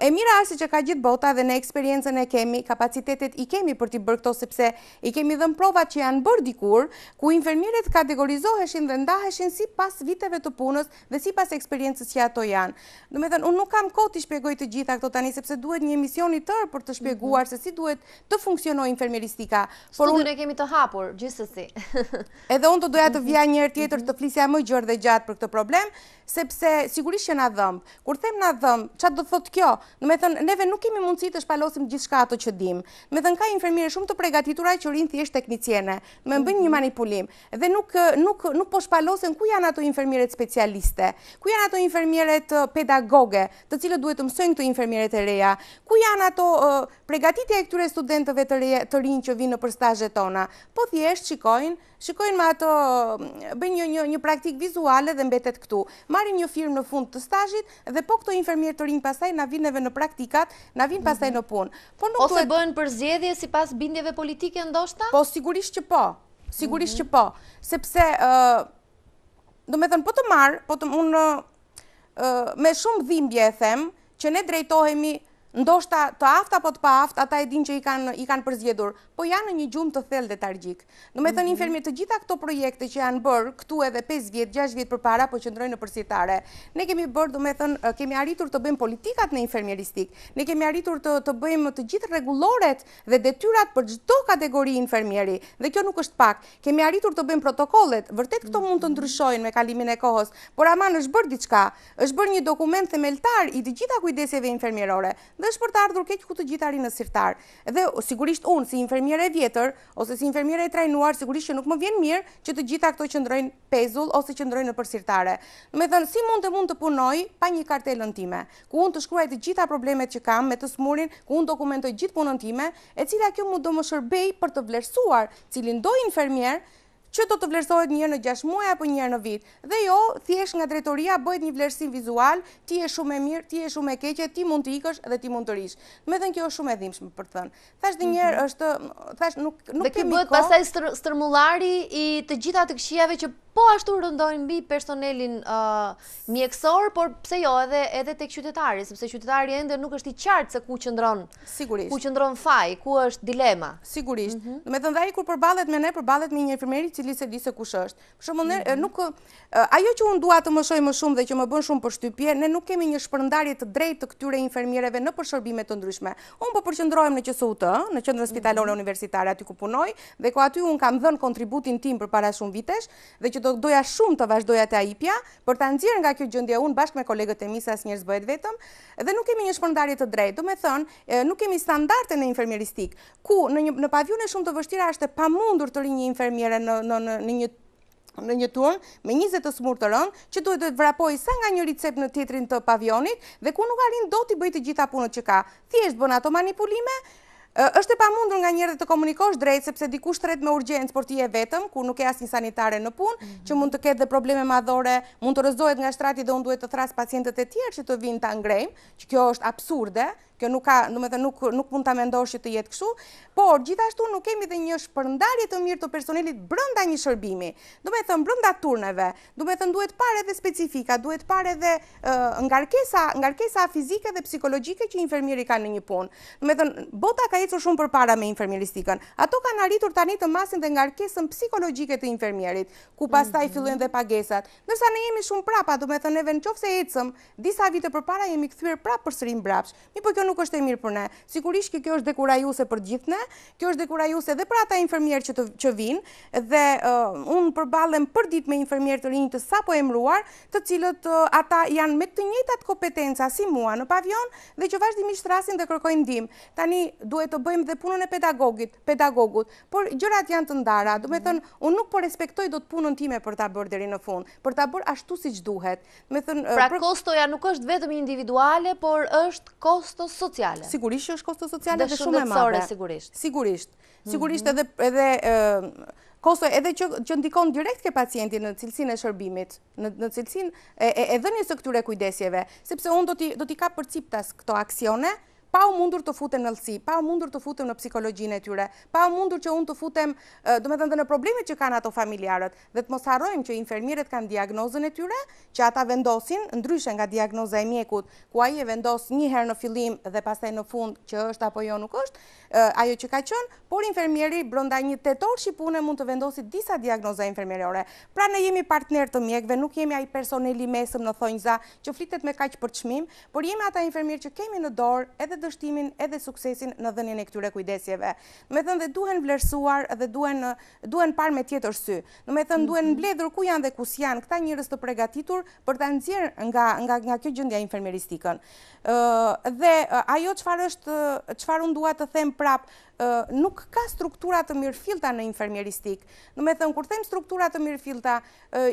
E mira është që ka gjithë bota dhe ne eksperiencën e kemi, kapacitetet i kemi për t'i bërë këto sepse i kemi dhënë provat që janë bërë dikur, ku infermierët kategorizoheshin dhe ndaheshin sipas viteve të punës dhe sipas eksperiencës që ato janë. Do me thënë, unë nuk kam kohë t'i shpjegoj të gjitha këto tani sepse duhet një emision i tërë për të shpjeguar se si duhet të funksionojë infermieristika. Studion e kemi të hapur, gjithsesi. Edhe unë të doja të vija një herë tjetër të flisja më gjerë dhe gjatë për këtë problem, sepse sigurisht që na dhëmb. Kur them na dhëmb, çfarë do thotë kjo? Do me thënë, neve nuk kemi mundësi të shpalosim gjithçka ato që dim. Do me thënë, ka infermierë shumë të përgatitura që rinë thjesht tekniciene, me bëjnë një manipulim. Dhe nuk po shpalosen ku janë ato infermierët specialiste, ku janë ato infermierët pedagoge, të cilët duhet të mësojnë këto infermierët e reja, ku janë ato përgatitja e këtyre studentëve të rinj që vinë për stazhet tona. Po thjesht shikojnë me ato, bëjnë një praktik vizuale dhe mbetet këtu. Marrin një firmë në fund të stazhit dhe po këto infermierë të rinj pastaj na vinë në praktikat, na vinë pastaj në punë. Ose bëhen përzgjedhje sipas bindjeve politike ndoshta? Po sigurisht që po. Sigurisht që po. Sepse do me thënë, unë me shumë dhimbje e them që ne drejtohemi ndoshta të aftë apo të pa aftë, ata e din që i kanë përzgjedhur, po janë në një gjumë të thellë letargjik. Do me thënë, infermierë, të gjitha këto projekte që janë bërë këtu edhe 5 vjet, 6 vjet përpara, po qëndrojnë në përsitare. Ne kemi bërë, do me thënë, kemi arritur të bëjmë politikat në infermieristik. Ne kemi arritur të bëjmë të gjithë rregulloret dhe detyrat për çdo kategori infermieri. Dhe kjo nuk është pak. Kemi arritur të bëjmë protokollet. Vërtet këto mund të ndryshojnë me kalimin e kohës, por aman është bërë diçka. Është bërë një dokument themeltar i të gjitha kujdesjeve infermierore. Dhe është për të ardhur keq ku të gjithë arrin në sirtar. Dhe sigurisht unë si infermiere e vjetër ose si infermiere e trajnuar, sigurisht që nuk më vjen mirë që të gjitha këto qëndrojnë pezull ose qëndrojnë nëpër sirtare. Do të thënë, si mund të punoj pa një kartelën time, ku unë të shkruaj të gjitha problemet që kam me të smurin, ku unë dokumentoj gjithë punën time, e cila kjo do më shërbej për të vlerësuar cilin do infermier që do të vlerësohet një herë në 6 muaj apo një herë në vit. Dhe jo, thjesht nga drejtoria bëhet një vlerësim vizual, ti je shumë e mirë, ti je shumë e keqe, ti mund të ikësh dhe ti mund të rish. Me thënë, kjo është shumë e dhimbshme për të thënë. Thash dhe një herë është, thash nuk kemi kohë. Dhe ky bëhet pastaj stërmullari i të gjitha të këqijave që po ashtu rëndojnë mbi personelin mjekësor, por pse jo edhe tek qytetari, sepse qytetari ende nuk është i qartë se ku qëndron. Sigurisht. Ku qëndron faj, ku është dilema. Sigurisht. Do të thënë dhe ai kur përballet me ne, përballet me një infermier i cili se di se kush është. Për shembull, ne nuk ajo që unë dua të më shoj më shumë dhe që më bën shumë përshtypje, ne nuk kemi një shpërndarje të drejtë të këtyre infermierëve në përshërbime të ndryshme. Unë po përqendrohem në QSUT, në Qendrën Spitalore Universitare, aty ku punoj, dhe ku aty unë kam dhënë kontributin tim përpara shumë vitesh dhe që doja shumë të vazhdoja te AIPja për ta nxjerrë nga kjo gjendje unë bashkë me kolegët e mi se asnjëherë s'bëhet vetëm, dhe nuk kemi një shpërndarje të drejtë. Do të thënë, nuk kemi standarde në infermieristik, ku në pavione shumë të vështira është e pamundur të rinj një infermiere në një turn me 20 të smur të rënd, që duhet të vrapoj sa nga një ricep në tjetrin të pavionit dhe ku nuk arrin dot i bëj të gjitha punët që ka. Thjesht bën ato manipulime. Është e pamundur nga njerëzit të komunikosh drejt, sepse dikush tret me urgjencë, por ti je vetëm, ku nuk ke asnjë sanitare në punë, që mund të ketë dhe probleme madhore, mund të rrëzohet nga shtrati dhe unë duhet të thras pacientët e tjerë që të vinë ta ngrejmë, që kjo është absurde. Kjo nuk ka, nuk mund ta mendosh që të jetë kështu, por gjithashtu nuk kemi dhe një shpërndarje të mirë të personelit brenda një shërbimi. Do të thënë brenda turneve, do të thënë duhet parë edhe specifika, duhet parë edhe ngarkesa fizike dhe psikologjike që infermieri ka në një punë. Do të thënë bota ka ecur shumë përpara me infermieristikën. Ato kanë arritur tani të masin dhe ngarkesën psikologjike të infermierit, ku pastaj fillojnë dhe pagesat. Ndërsa ne jemi shumë prapa, do të thënë neve nëse ecëm disa vite përpara jemi kthyer prapë përsëri mbrapsht. Kjo nuk është e mirë për ne. Sigurisht që kjo është dekurajuese për gjithë ne, kjo është dekurajuese edhe për ata infermierë që vinë, dhe unë përballem për ditë me infermierë të rinj të sapo emëruar, të cilët ata janë me të njëjtat kompetenca si mua në pavion dhe që vazhdimisht thrasin dhe kërkojnë ndihmë. Tani duhet të bëjmë dhe punën e pedagogut, por gjërat janë të ndara. Do të thënë, unë nuk po respektoj dot punën time për ta bërë deri në fund, për ta bërë ashtu siç duhet. Do të thënë, pra kostoja nuk është vetëm individuale, por është kosto sociale. Sigurisht që është kosto sociale dhe shumë e madhe. Sigurisht edhe kosto edhe që ndikon direkt ke pacienti në cilësinë e shërbimit, në cilësinë e dhënies së këtyre kujdesjeve, sepse unë do t'i kap përciptas këto aksione, pa u mundur të futem në lësi, pa u mundur të futem në psikologjinë e tyre, pa u mundur që unë të futem, do të thënë, në problemet që kanë ato familjarët, dhe të mos harrojmë që infermierët kanë diagnozën e tyre, që ata vendosin ndryshe nga diagnoza e mjekut, ku ai e vendos një herë në fillim dhe pastaj në fund që është apo jo nuk është, ajo që ka qenë, por infermieri brenda një tetor shqipune mund të vendosi disa diagnoza infermierore. Pra ne jemi partner të mjekëve, nuk jemi ai personeli mesëm në thonjza që flitet me kaq për çmim, por jemi ata infermierë që kemi në dorë edhe dështimin edhe suksesin në dhënien e këtyre kujdesjeve. Do të thënë dhe duhen vlerësuar dhe duhen parë me tjetër sy. Do të thënë duhen mbledhur ku janë dhe ku s'janë këta njerëz të përgatitur për ta nxjerrë nga kjo gjendja infermieristikën. Dhe ajo çfarë unë dua të them prap, nuk ka struktura të mirëfillta në infermieristik. Do të thënë, kur them struktura të mirëfillta,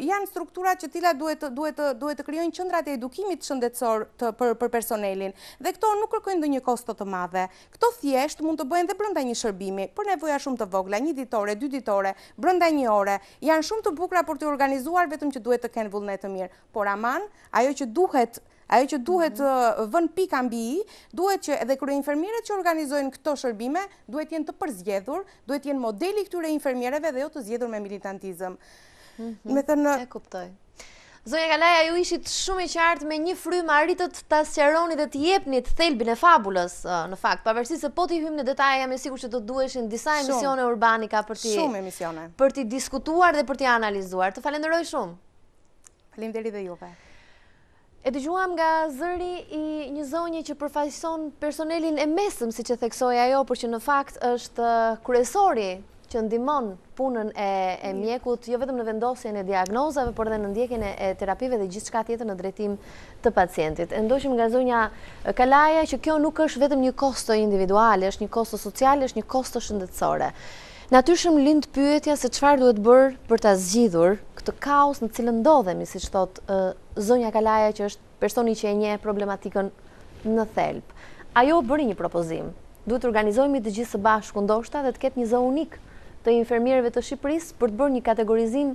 janë struktura që tila duhet të krijojnë qendrat e edukimit shëndetësor për personelin. Dhe këto nuk kërkojnë ndonjë kosto të madhe. Këto thjesht mund të bëhen dhe brenda një shërbimi, për nevoja shumë të vogla, 1 ditore, 2 ditore, brenda 1 ore. Janë shumë të bukura për të organizuar, vetëm që duhet të kenë vullnet të mirë. Por aman, ajo që duhet vën pika mbi i, duhet që edhe kryeinfermierët që organizojnë këto shërbime duhet jenë të përzgjedhur, duhet jenë modeli këtyre infermierëve dhe jo të zgjedhur me militantizëm. E kuptoj. Zonja Kalaja, ju ishit shumë i qartë, me një frymë arritët ta sqaroni dhe të jepnit thelbin e fabulës, në fakt, pavarësisht se po t'i hyjmë në detaje, jam e sigurt që do duheshin disa emisione urbanika për t'i diskutuar dhe për t'i analizuar. Të falenderoj shumë. Faleminderit dhe juve. E dëgjuam nga zëri i një zonje që përfaqëson personelin e mesëm, siç e theksoi ajo, por që në fakt është kryesori që ndihmon punën e mjekut, jo vetëm në vendosjen e diagnozave, por edhe në ndjekjen e terapive dhe gjithçka tjetër në drejtim të pacientit. E ndoqim nga zonja Kalaja që kjo nuk është vetëm një kosto individuale, është një kosto sociale, është një kosto shëndetësore. Natyrshëm lind pyetja se çfarë duhet bërë për ta zgjidhur këtë kaos në cilën ndodhemi, siç thot zonja Kalaja, që është personi që e njeh problematikën në thelb. Ajo bëri një propozim. Duhet të organizohemi të gjithë së bashku ndoshta dhe të ketë një zonë unik të infermierëve të Shqipërisë për të bërë një kategorizim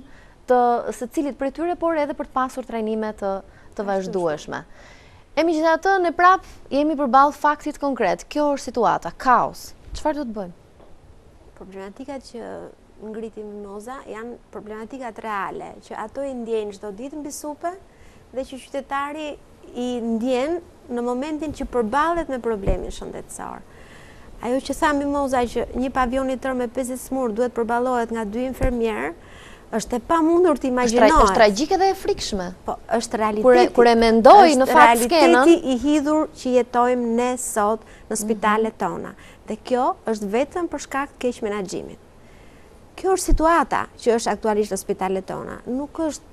të secilit prej tyre, por edhe për të pasur trajnime të vazhdueshme. E megjithatë, ne prap jemi përballë faktit konkret. Kjo është situata, kaos. Çfarë do të bëjmë? Problematika që ngriti mimoza janë problematikat reale, që ato i ndjenë çdo ditë mbi supe dhe që qytetari i ndjen në momentin që përballet me problemin shëndetësor. Ajo që tha Mimoza që një pavion i tërë me 50 smur duhet përballohet nga 2 infermierë, është e pamundur të imagjinohet. Është tragjike dhe e frikshme. Po, është realiteti. Kur e mendoj në fakt skenën, është realiteti i hidhur që jetojmë ne sot në spitalet tona. Dhe kjo është vetëm për shkak të keq menaxhimit. Kjo është situata që është aktualisht në spitalet tona. Nuk është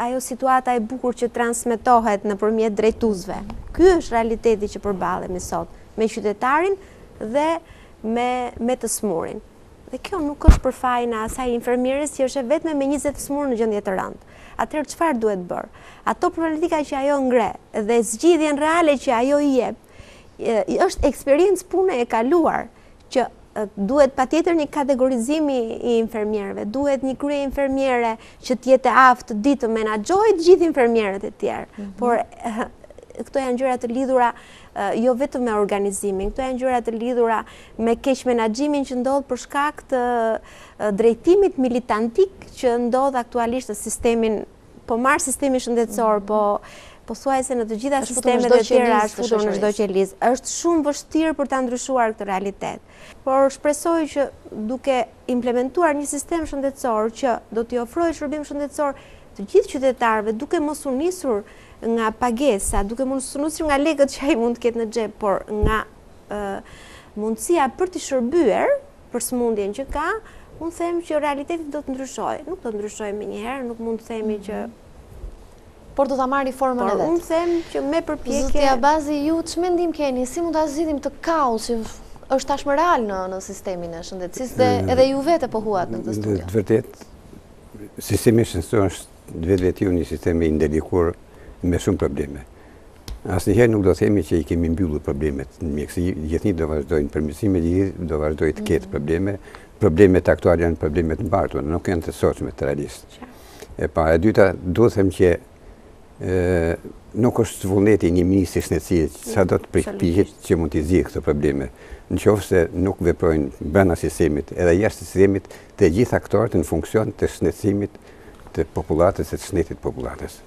ajo situata e bukur që transmetohet nëpërmjet drejtuesve. Ky është realiteti që përballemi sot me qytetarin dhe me të smurin. Dhe kjo nuk është për fajin e asaj infermieres që është vetëm me 20 smur në gjendje të rëndë. Atëherë çfarë duhet bërë? Ato problematika që ajo ngre dhe zgjidhjen reale që ajo i jep, është eksperiencë pune e kaluar që duhet patjetër një kategorizimi i infermierëve, duhet një krye infermiere që të jetë aftë ditë të menaxhojë të gjithë infermierët e tjerë. Por këto janë gjëra të lidhura jo vetëm me organizimin, këto janë gjëra të lidhura me keq menaxhimin që ndodh për shkak të drejtimit militantik që ndodh aktualisht në sistemin, po marr sistemin shëndetësor, po thuajse në të gjitha sistemet e tjera është futur në çdo qelizë. Është shumë vështirë për ta ndryshuar këtë realitet. Por shpresoj që duke implementuar një sistem shëndetësor që do t'i ofrojë shërbim shëndetësor të gjithë qytetarëve, duke mos u nisur nga pagesa, duke mos u nisur nga lekët që ai mund të ketë në xhep, por nga mundësia për të shërbyer për sëmundjen që ka, unë them që realiteti do të ndryshojë. Nuk do të ndryshojë menjëherë, nuk mund të themi që por do ta marrë formën e vet. Unë them që me përpjekje. Zotja Bazi, ju ç'mendim keni? Si mund ta zgjidhim të kaos që është tashmë real në sistemin e shëndetësisë dhe edhe ju vetë po huat në këtë studio? Vërtet, sistemi shëndetësor është vetveti një sistem i ndelikur me shumë probleme. Asnjëherë nuk do të themi që i kemi mbyllur problemet në mjekësi, gjithnjë do vazhdojnë përmirësimet, gjithnjë do vazhdojnë të ketë probleme. Problemet aktuale janë problemet të mbartura, nuk janë të sotshme të realisht. E dyta, do të them që nuk është vullneti një ministri shëndetësisë sa do të përpiqet që mund t'i zgjidhë këto probleme. Nëse nuk veprojnë brenda sistemit edhe jashtë sistemit të gjithë aktorët në funksion të shëndetësimit të popullatës e të shëndetit popullatës.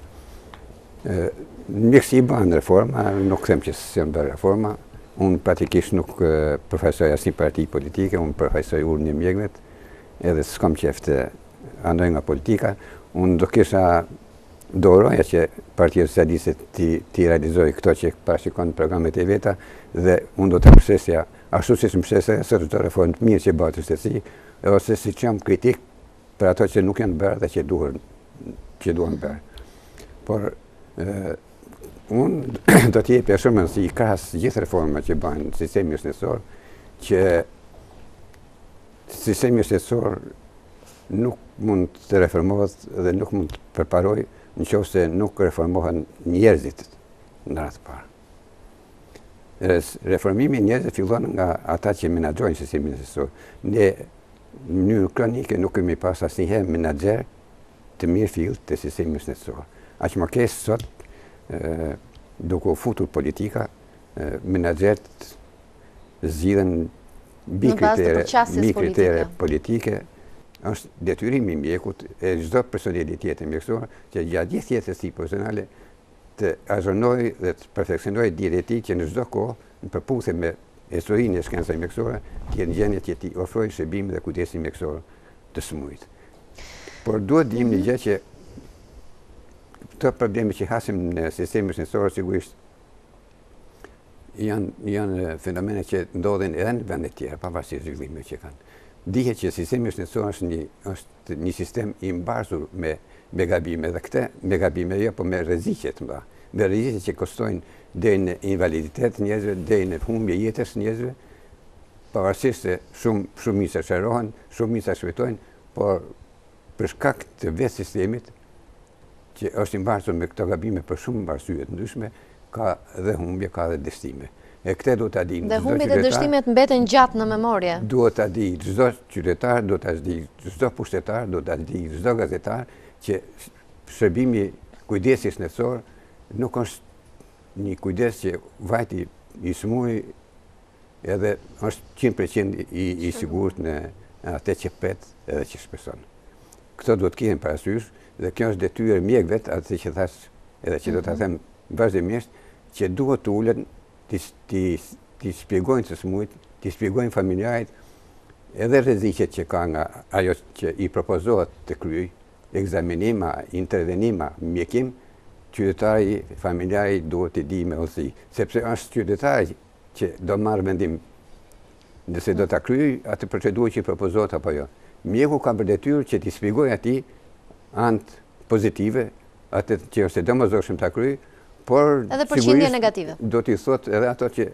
Në mjekësi bën reforma, nuk them që s'janë bërë reforma. Unë praktikisht nuk përfaqësoj asnjë parti politike, unë përfaqësoj urën e mjekëve, edhe s'kam qejf të andoj nga politika. Unë do kisha doroja që Partia Socialiste ti realizoj këto që parashikon programet e veta dhe unë do të mbështesja ashtu siç mbështesja sot çdo reformë të mirë që bëhet në shtëpi, ose siç jam kritik për ato që nuk janë bërë dhe që duhen bërë. Por unë do t'i jep shumë si krahas gjithë reformat që bëhen në sistemin shëndetësor, që sistemi shëndetësor nuk mund të reformohet dhe nuk mund të përparoj nëse nuk reformohen njerëzit në radhë parë. Reformimi i njerëzve fillon nga ata që menaxhojnë sistemin shëndetësor. Ne në mënyrë kronike nuk kemi pas asnjëherë menaxher të mirë fill të sistemit shëndetësor. Aq më keq sot duke u futur politika, menaxherët zgjidhen mbi kritere politike. Është detyrimi i mjekut e çdo personaliteti mjekësor që gjatë gjithë jetës së profesionale të azhonojë dhe të perfeksionojë dietën e tij që në çdo kohë në përputhje me historinë e shkencës mjekësore të jenë gjendje që t'i ofrojë shërbim dhe kujdesin mjekësor të smujt. Por duhet dim një gjë që këto probleme që hasim në sistemin shëndetësor sigurisht janë fenomene që ndodhin edhe në vende të tjera, pavarësisht zhvillimeve që kanë. Dihet që sistemi shëndetësor është një sistem i mbarsur me gabime, dhe këte me gabime jo, po me rreziqe të mëdha. Me rreziqe që kostojnë deri në invaliditet njerëzve, deri në humbje jetës njerëzve, pavarësisht se shumica shërohen, shumica shpëtojnë, por për shkak të vetë sistemit që është i mbarsur me këto gabime për shumë arsye të ndryshme, ka dhe humbje, ka dhe dështime. E këtë do t'a di dhe humbjet e dështimet mbeten gjatë në memorje. Duhet t'a di çdo qytetar, do t'a di çdo pushtetar, do t'a di çdo gazetar që shërbimi kujdesi shëndetësor nuk është një kujdes që vajti i smuri edhe është 100% i sigurt në atë që pret edhe që shpeson. Këto duhet kemi parasysh dhe kjo është detyrë mjekëve, atë që thash edhe që do ta them vazhdimisht, që duhet të ulen ti shpjegojnë të smujt, ti shpjegojnë familjarit edhe rreziqet që ka nga ajo që i propozohet të kryej, ekzaminima, intervenima, mjekim, qytetari, familjari duhet të di me ose, sepse është qytetari që do marrë vendim nëse do ta kryej atë procedurë që i propozohet apo jo. Mjeku ka për detyrë që t'i shpjegojë atij anë pozitive, atë që është domosdoshëm ta kryej, por edhe përqindje negative. Do t'i thot edhe ato që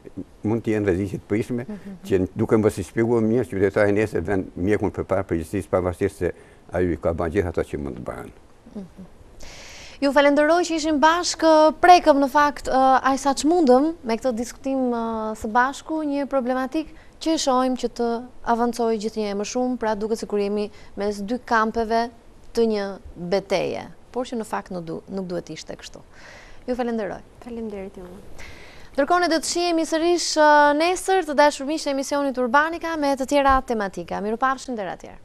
mund të jenë rreziqe të prishme, që duke mos i shpjeguar mirë qytetari nesër vën mjekun përpara përgjegjësisë pavarësisht se ai i ka bërë gjithë ato që mund të bëhen. Ju falenderoj që ishim bashkë, prekëm në fakt aq sa ç'mundëm me këtë diskutim së bashku një problematik që shohim që të avancojë gjithnjë më shumë, pra duket sikur jemi mes dy kampeve të një beteje, por që në fakt nuk duhet të ishte kështu. Ju falenderoj. Faleminderit ju. Ndërkohë ne do të shihemi sërish nesër të dashur miq të emisionit Urbanika me të tjera tematika. Mirupafshim deri atëherë.